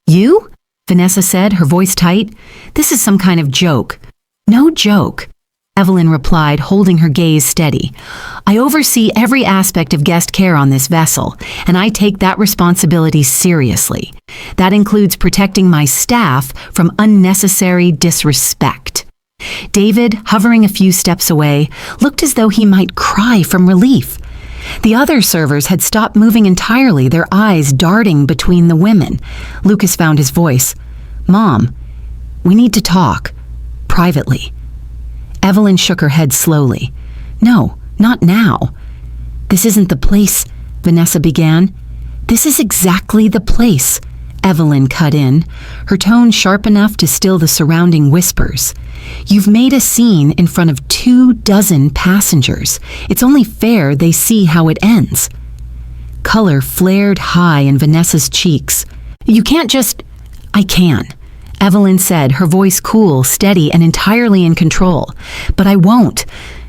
"You?" Vanessa said, her voice tight. "This is some kind of joke." "No joke," Evelyn replied, holding her gaze steady. I oversee every aspect of guest care on this vessel, and I take that responsibility seriously. That includes protecting my staff from unnecessary disrespect. David, hovering a few steps away, looked as though he might cry from relief. The other servers had stopped moving entirely, their eyes darting between the women. Lucas found his voice. "Mom, we need to talk. Privately." Evelyn shook her head slowly. "No, not now." "This isn't the place," Vanessa began. "This is exactly the place," Evelyn cut in, her tone sharp enough to still the surrounding whispers. "You've made a scene in front of 24 passengers. It's only fair they see how it ends." Color flared high in Vanessa's cheeks. "You can't just—" "I can," Evelyn said, her voice cool, steady, and entirely in control. "But I won't.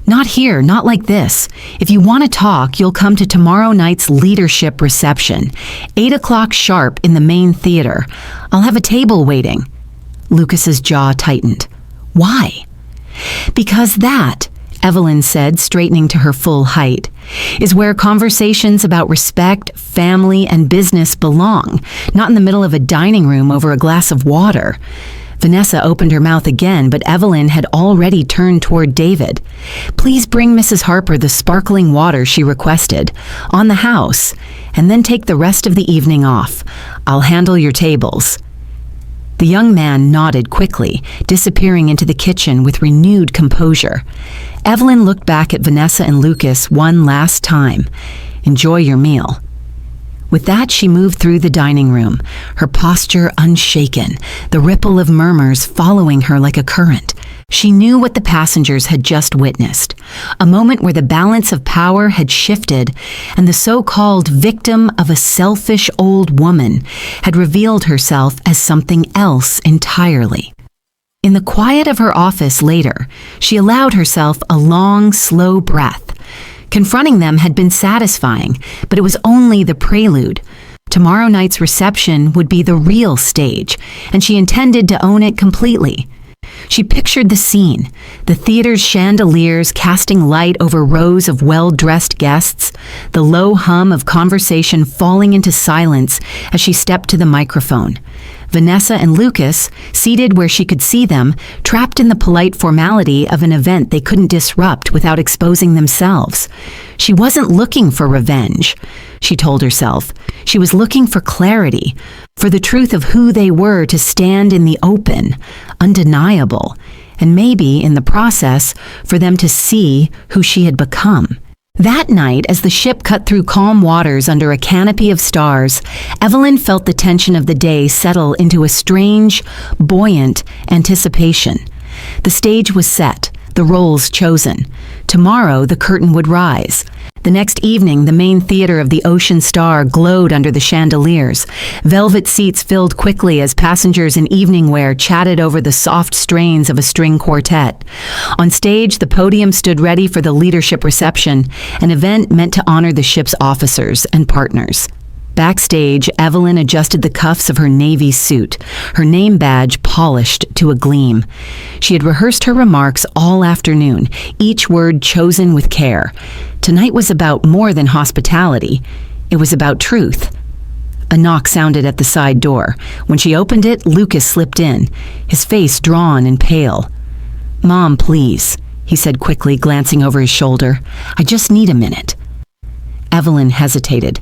Not here, not like this. If you want to talk, you'll come to tomorrow night's leadership reception, 8 o'clock sharp in the main theater. I'll have a table waiting." Lucas's jaw tightened. "Why?" "Because that," Evelyn said, straightening to her full height, "is where conversations about respect, family, and business belong, not in the middle of a dining room over a glass of water." Vanessa opened her mouth again, but Evelyn had already turned toward David. "Please bring Mrs. Harper the sparkling water she requested, on the house, and then take the rest of the evening off. I'll handle your tables." The young man nodded quickly, disappearing into the kitchen with renewed composure. Evelyn looked back at Vanessa and Lucas one last time. "Enjoy your meal." With that, she moved through the dining room, her posture unshaken, the ripple of murmurs following her like a current. She knew what the passengers had just witnessed, a moment where the balance of power had shifted and the so-called victim of a selfish old woman had revealed herself as something else entirely. In the quiet of her office later, she allowed herself a long, slow breath. Confronting them had been satisfying, but it was only the prelude. Tomorrow night's reception would be the real stage, and she intended to own it completely. She pictured the scene, the theater's chandeliers casting light over rows of well-dressed guests, the low hum of conversation falling into silence as she stepped to the microphone. Vanessa and Lucas, seated where she could see them, trapped in the polite formality of an event they couldn't disrupt without exposing themselves. She wasn't looking for revenge, she told herself. She was looking for clarity, for the truth of who they were to stand in the open, undeniable, and maybe, in the process, for them to see who she had become. That night, as the ship cut through calm waters under a canopy of stars, Evelyn felt the tension of the day settle into a strange, buoyant anticipation. The stage was set, the roles chosen. Tomorrow, the curtain would rise. The next evening, the main theater of the Ocean Star glowed under the chandeliers. Velvet seats filled quickly as passengers in evening wear chatted over the soft strains of a string quartet. On stage, the podium stood ready for the leadership reception, an event meant to honor the ship's officers and partners. Backstage, Evelyn adjusted the cuffs of her navy suit, her name badge polished to a gleam. She had rehearsed her remarks all afternoon, each word chosen with care. Tonight was about more than hospitality. It was about truth. A knock sounded at the side door. When she opened it, Lucas slipped in, his face drawn and pale. "Mom, please," he said quickly, glancing over his shoulder. "I just need a minute." Evelyn hesitated.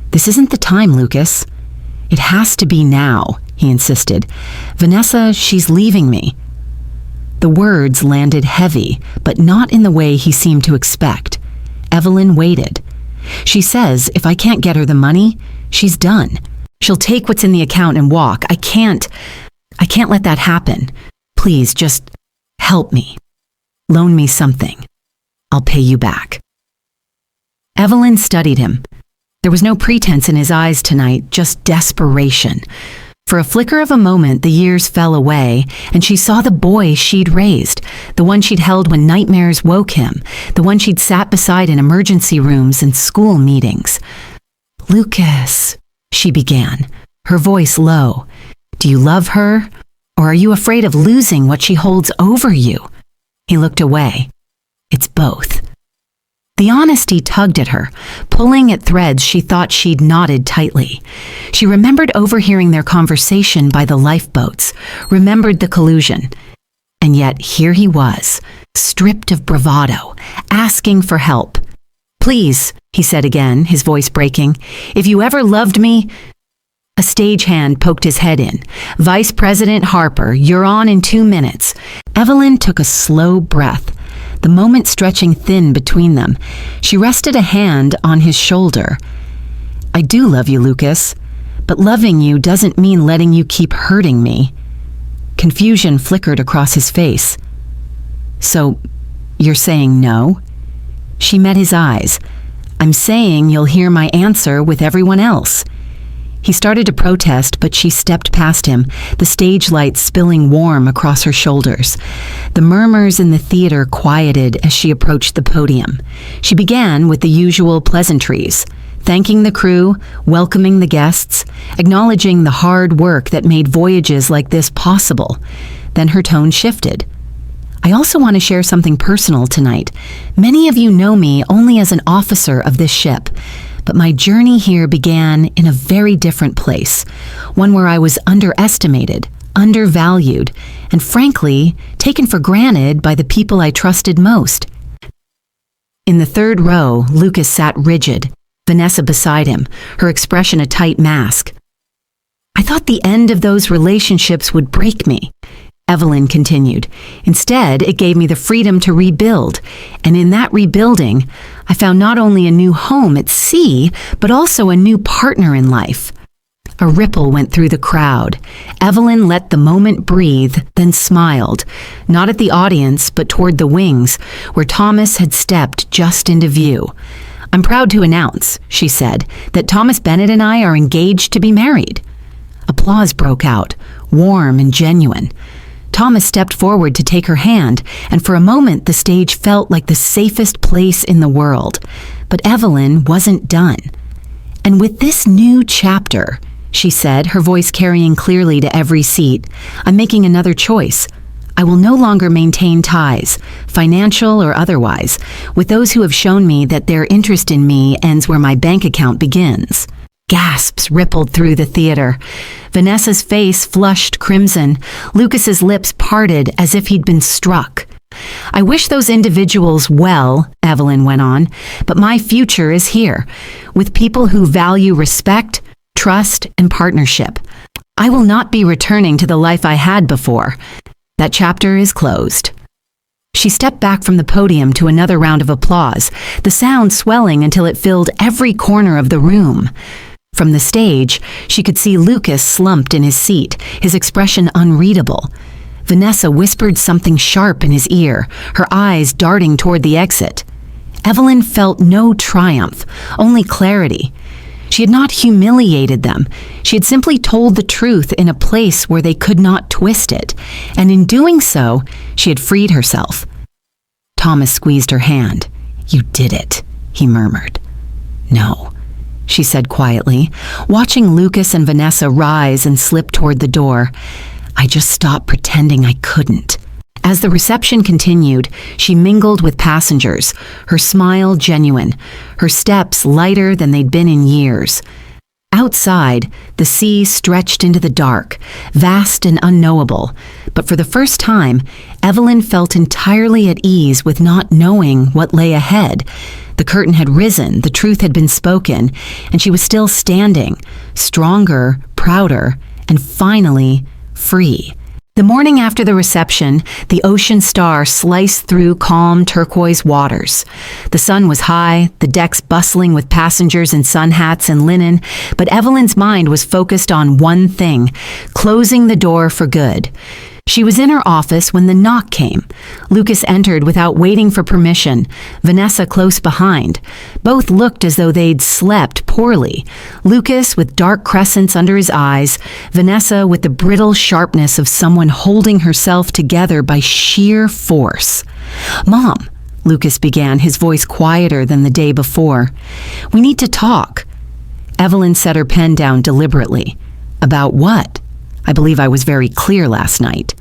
"This isn't the time, Lucas." "It has to be now," he insisted. "Vanessa, she's leaving me." The words landed heavy, but not in the way he seemed to expect. Evelyn waited. "She says if I can't get her the money, she's done. She'll take what's in the account and walk. I can't let that happen. Please, just help me. Loan me something. I'll pay you back." Evelyn studied him. There was no pretense in his eyes tonight, just desperation. For a flicker of a moment, the years fell away, and she saw the boy she'd raised, the one she'd held when nightmares woke him, the one she'd sat beside in emergency rooms and school meetings. "Lucas," she began, her voice low, "do you love her, or are you afraid of losing what she holds over you?" He looked away. "It's both." The honesty tugged at her, pulling at threads she thought she'd knotted tightly. She remembered overhearing their conversation by the lifeboats, remembered the collusion. And yet here he was, stripped of bravado, asking for help. "Please," he said again, his voice breaking, "if you ever loved me—" A stagehand poked his head in. "Vice President Harper, you're on in 2 minutes." Evelyn took a slow breath, the moment stretching thin between them. She rested a hand on his shoulder. "I do love you, Lucas, but loving you doesn't mean letting you keep hurting me." Confusion flickered across his face. "So, you're saying no?" She met his eyes. "I'm saying you'll hear my answer with everyone else." He started to protest, but she stepped past him, the stage light spilling warm across her shoulders. The murmurs in the theater quieted as she approached the podium. She began with the usual pleasantries, thanking the crew, welcoming the guests, acknowledging the hard work that made voyages like this possible. Then her tone shifted. "I also want to share something personal tonight. Many of you know me only as an officer of this ship. But my journey here began in a very different place, one where I was underestimated, undervalued, and frankly, taken for granted by the people I trusted most." In the third row, Lucas sat rigid, Vanessa beside him, her expression a tight mask. "I thought the end of those relationships would break me," Evelyn continued. "Instead, it gave me the freedom to rebuild. And in that rebuilding, I found not only a new home at sea, but also a new partner in life." A ripple went through the crowd. Evelyn let the moment breathe, then smiled, not at the audience, but toward the wings, where Thomas had stepped just into view. "I'm proud to announce," she said, "that Thomas Bennett and I are engaged to be married." Applause broke out, warm and genuine. Thomas stepped forward to take her hand, and for a moment the stage felt like the safest place in the world. But Evelyn wasn't done. "And with this new chapter," she said, her voice carrying clearly to every seat, "I'm making another choice. I will no longer maintain ties, financial or otherwise, with those who have shown me that their interest in me ends where my bank account begins." Gasps rippled through the theater. Vanessa's face flushed crimson. Lucas's lips parted as if he'd been struck. "I wish those individuals well," Evelyn went on, "but my future is here, with people who value respect, trust, and partnership. I will not be returning to the life I had before. That chapter is closed." She stepped back from the podium to another round of applause, the sound swelling until it filled every corner of the room. From the stage, she could see Lucas slumped in his seat, his expression unreadable. Vanessa whispered something sharp in his ear, her eyes darting toward the exit. Evelyn felt no triumph, only clarity. She had not humiliated them. She had simply told the truth in a place where they could not twist it, and in doing so, she had freed herself. Thomas squeezed her hand. "You did it," he murmured. "No," she said quietly, watching Lucas and Vanessa rise and slip toward the door. "I just stopped pretending I couldn't." As the reception continued, she mingled with passengers, her smile genuine, her steps lighter than they'd been in years. Outside, the sea stretched into the dark, vast and unknowable, but for the first time, Evelyn felt entirely at ease with not knowing what lay ahead. The curtain had risen, the truth had been spoken, and she was still standing, stronger, prouder, and finally free. The morning after the reception, the ocean star sliced through calm turquoise waters. The sun was high, the decks bustling with passengers in sun hats and linen, but Evelyn's mind was focused on one thing: closing the door for good. She was in her office when the knock came. Lucas entered without waiting for permission, Vanessa close behind. Both looked as though they'd slept poorly. Lucas with dark crescents under his eyes, Vanessa with the brittle sharpness of someone holding herself together by sheer force. "Mom," Lucas began, his voice quieter than the day before. "We need to talk." Evelyn set her pen down deliberately. "About what? I believe I was very clear last night."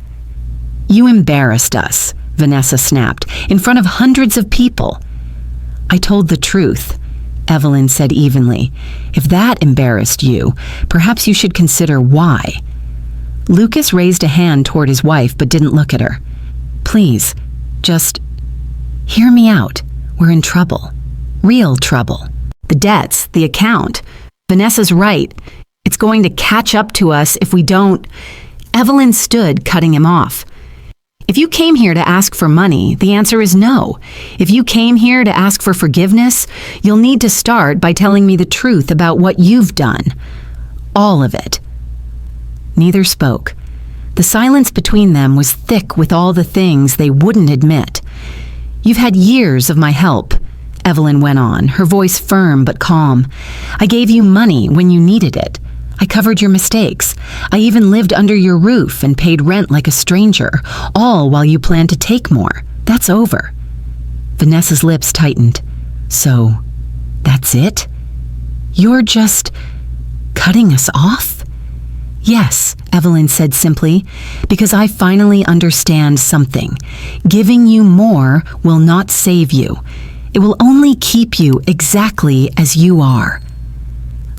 "You embarrassed us," Vanessa snapped, "in front of hundreds of people." I told the truth, Evelyn said evenly. If that embarrassed you, perhaps you should consider why. Lucas raised a hand toward his wife but didn't look at her. Please, just hear me out. We're in trouble. Real trouble. The debts, the account. Vanessa's right. It's going to catch up to us if we don't. Evelyn stood, cutting him off. If you came here to ask for money, the answer is no. If you came here to ask for forgiveness, you'll need to start by telling me the truth about what you've done. All of it. Neither spoke. The silence between them was thick with all the things they wouldn't admit. You've had years of my help, Evelyn went on, her voice firm but calm. I gave you money when you needed it. I covered your mistakes. I even lived under your roof and paid rent like a stranger, all while you planned to take more. That's over. Vanessa's lips tightened. So, that's it? You're just cutting us off? Yes, Evelyn said simply, because I finally understand something. Giving you more will not save you. It will only keep you exactly as you are.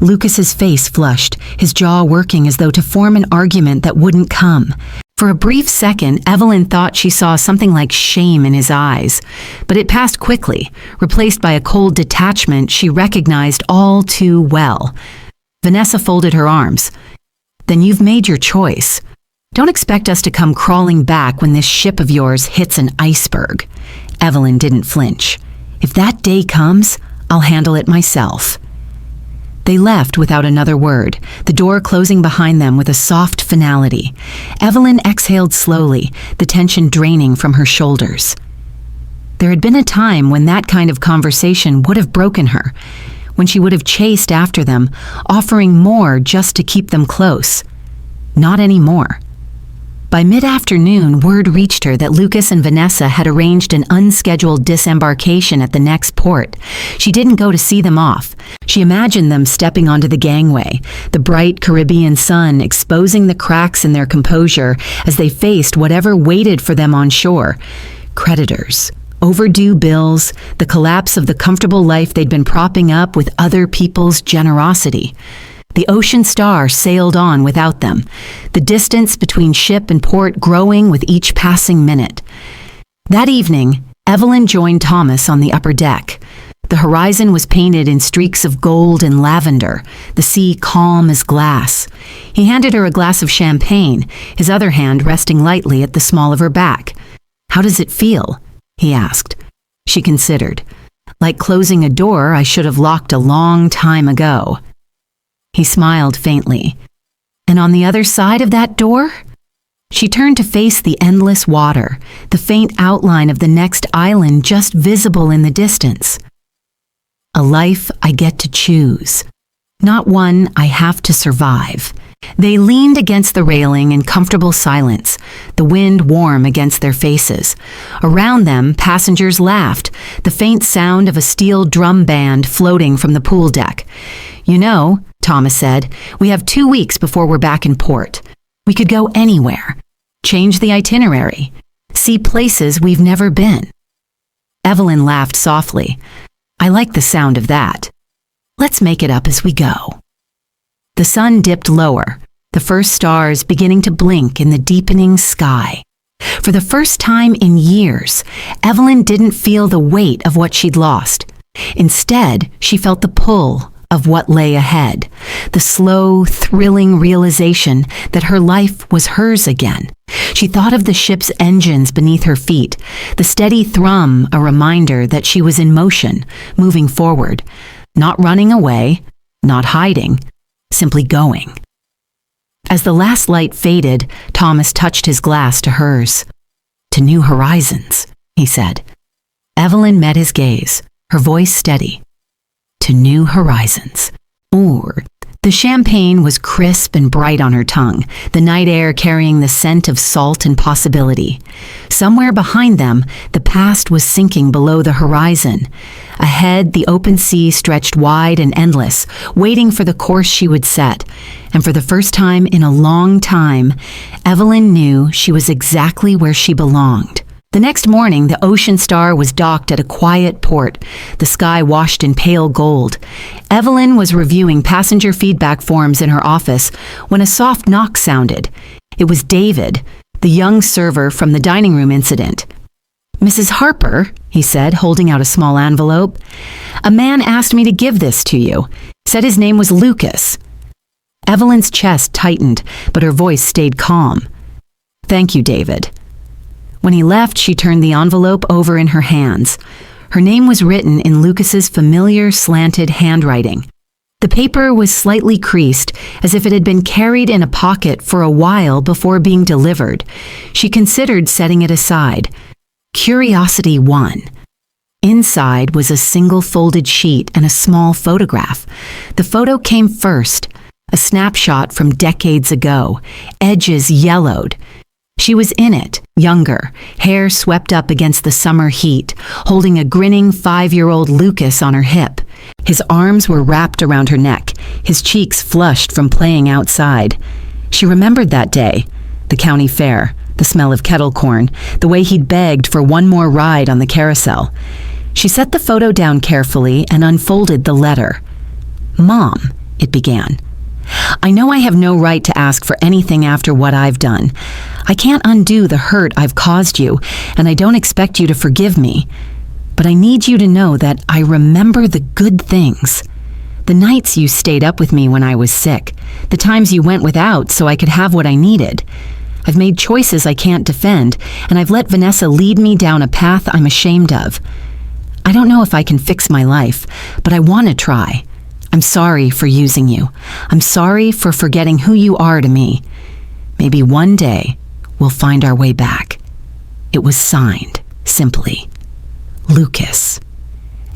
Lucas's face flushed, his jaw working as though to form an argument that wouldn't come. For a brief second, Evelyn thought she saw something like shame in his eyes, but it passed quickly, replaced by a cold detachment she recognized all too well. Vanessa folded her arms. Then you've made your choice. Don't expect us to come crawling back when this ship of yours hits an iceberg. Evelyn didn't flinch. If that day comes, I'll handle it myself. They left without another word, the door closing behind them with a soft finality. Evelyn exhaled slowly, the tension draining from her shoulders. There had been a time when that kind of conversation would have broken her, when she would have chased after them, offering more just to keep them close. Not anymore. By mid-afternoon, word reached her that Lucas and Vanessa had arranged an unscheduled disembarkation at the next port. She didn't go to see them off. She imagined them stepping onto the gangway, the bright Caribbean sun exposing the cracks in their composure as they faced whatever waited for them on shore. Creditors, overdue bills, the collapse of the comfortable life they'd been propping up with other people's generosity. The Ocean Star sailed on without them, the distance between ship and port growing with each passing minute. That evening, Evelyn joined Thomas on the upper deck. The horizon was painted in streaks of gold and lavender, the sea calm as glass. He handed her a glass of champagne, his other hand resting lightly at the small of her back. "How does it feel?" he asked. She considered. "Like closing a door I should have locked a long time ago." He smiled faintly. "And on the other side of that door?" She turned to face the endless water, the faint outline of the next island just visible in the distance. "A life I get to choose, not one I have to survive." They leaned against the railing in comfortable silence, the wind warm against their faces. Around them, passengers laughed, the faint sound of a steel drum band floating from the pool deck. "You know," Thomas said, "we have 2 weeks before we're back in port. We could go anywhere, change the itinerary, see places we've never been." Evelyn laughed softly. "I like the sound of that. Let's make it up as we go." The sun dipped lower, the first stars beginning to blink in the deepening sky. For the first time in years, Evelyn didn't feel the weight of what she'd lost. Instead, she felt the pull of what lay ahead, the slow, thrilling realization that her life was hers again. She thought of the ship's engines beneath her feet, the steady thrum a reminder that she was in motion, moving forward, not running away, not hiding, simply going. As the last light faded, Thomas touched his glass to hers. "To new horizons," he said. Evelyn met his gaze, her voice steady. "To new horizons." Or the champagne was crisp and bright on her tongue, the night air carrying the scent of salt and possibility. Somewhere behind them, the past was sinking below the horizon. Ahead, the open sea stretched wide and endless, waiting for the course she would set. And for the first time in a long time, Evelyn knew she was exactly where she belonged, The next morning, the Ocean Star was docked at a quiet port, the sky washed in pale gold. Evelyn was reviewing passenger feedback forms in her office when a soft knock sounded. It was David, the young server from the dining room incident. "Mrs. Harper," he said, holding out a small envelope, "a man asked me to give this to you. Said his name was Lucas." Evelyn's chest tightened, but her voice stayed calm. "Thank you, David." When he left, she turned the envelope over in her hands. Her name was written in Lucas's familiar slanted handwriting. The paper was slightly creased, as if it had been carried in a pocket for a while before being delivered. She considered setting it aside. Curiosity won. Inside was a single folded sheet and a small photograph. The photo came first, a snapshot from decades ago, edges yellowed. She was in it, younger, hair swept up against the summer heat, holding a grinning 5-year-old Lucas on her hip. His arms were wrapped around her neck, his cheeks flushed from playing outside. She remembered that day, the county fair, the smell of kettle corn, the way he'd begged for one more ride on the carousel. She set the photo down carefully and unfolded the letter. "Mom," it began. "I know I have no right to ask for anything after what I've done. I can't undo the hurt I've caused you, and I don't expect you to forgive me. But I need you to know that I remember the good things. The nights you stayed up with me when I was sick, the times you went without so I could have what I needed. I've made choices I can't defend, and I've let Vanessa lead me down a path I'm ashamed of. I don't know if I can fix my life, but I want to try. I'm sorry for using you. I'm sorry for forgetting who you are to me. Maybe one day we'll find our way back." It was signed, simply, Lucas.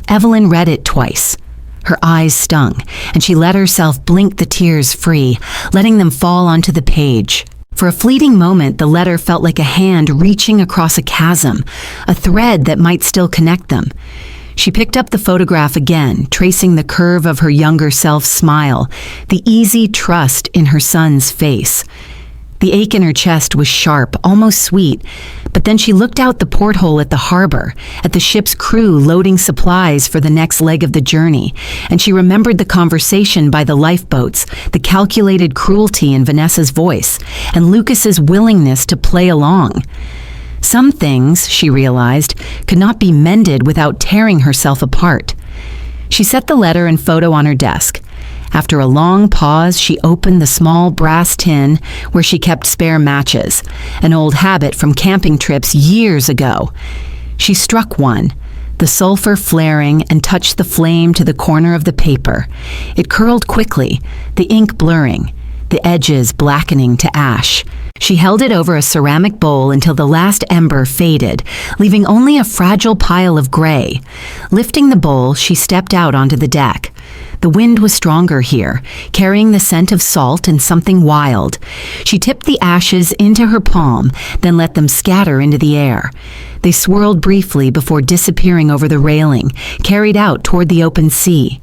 Evelyn read it twice. Her eyes stung, and she let herself blink the tears free, letting them fall onto the page. For a fleeting moment, the letter felt like a hand reaching across a chasm, a thread that might still connect them. She picked up the photograph again, tracing the curve of her younger self's smile, the easy trust in her son's face. The ache in her chest was sharp, almost sweet, but then she looked out the porthole at the harbor, at the ship's crew loading supplies for the next leg of the journey, and she remembered the conversation by the lifeboats, the calculated cruelty in Vanessa's voice, and Lucas's willingness to play along. Some things, she realized, could not be mended without tearing herself apart. She set the letter and photo on her desk. After a long pause, she opened the small brass tin where she kept spare matches, an old habit from camping trips years ago. She struck one, the sulfur flaring, and touched the flame to the corner of the paper. It curled quickly, the ink blurring, the edges blackening to ash. She held it over a ceramic bowl until the last ember faded, leaving only a fragile pile of gray. Lifting the bowl, she stepped out onto the deck. The wind was stronger here, carrying the scent of salt and something wild. She tipped the ashes into her palm, then let them scatter into the air. They swirled briefly before disappearing over the railing, carried out toward the open sea.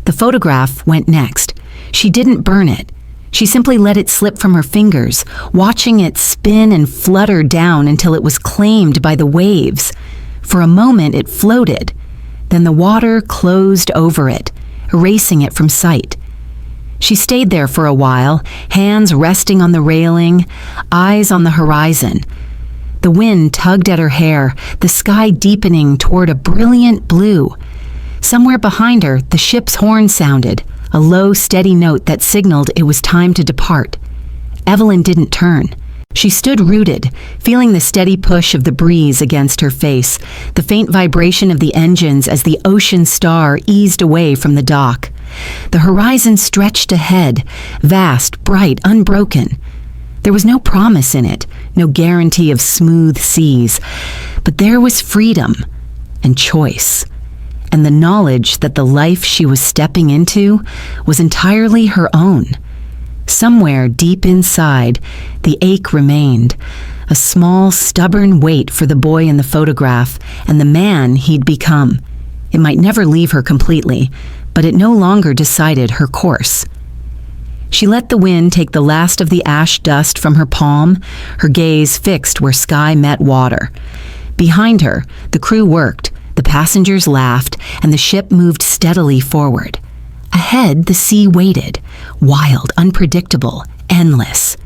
The photograph went next. She didn't burn it. She simply let it slip from her fingers, watching it spin and flutter down until it was claimed by the waves. For a moment it floated. Then the water closed over it, erasing it from sight. She stayed there for a while, hands resting on the railing, eyes on the horizon. The wind tugged at her hair, the sky deepening toward a brilliant blue. Somewhere behind her, the ship's horn sounded, a low, steady note that signaled it was time to depart. Evelyn didn't turn. She stood rooted, feeling the steady push of the breeze against her face, the faint vibration of the engines as the Ocean Star eased away from the dock. The horizon stretched ahead, vast, bright, unbroken. There was no promise in it, no guarantee of smooth seas, but there was freedom and choice, and the knowledge that the life she was stepping into was entirely her own. Somewhere deep inside, the ache remained, a small, stubborn weight for the boy in the photograph and the man he'd become. It might never leave her completely, but it no longer decided her course. She let the wind take the last of the ash dust from her palm, her gaze fixed where sky met water. Behind her, the crew worked, the passengers laughed, and the ship moved steadily forward. Ahead, the sea waited, wild, unpredictable, endless.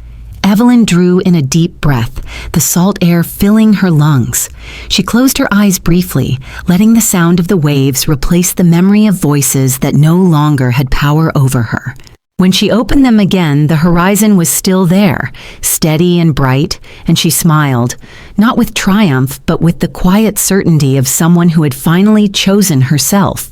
Evelyn drew in a deep breath, the salt air filling her lungs. She closed her eyes briefly, letting the sound of the waves replace the memory of voices that no longer had power over her. When she opened them again, the horizon was still there, steady and bright, and she smiled, not with triumph, but with the quiet certainty of someone who had finally chosen herself.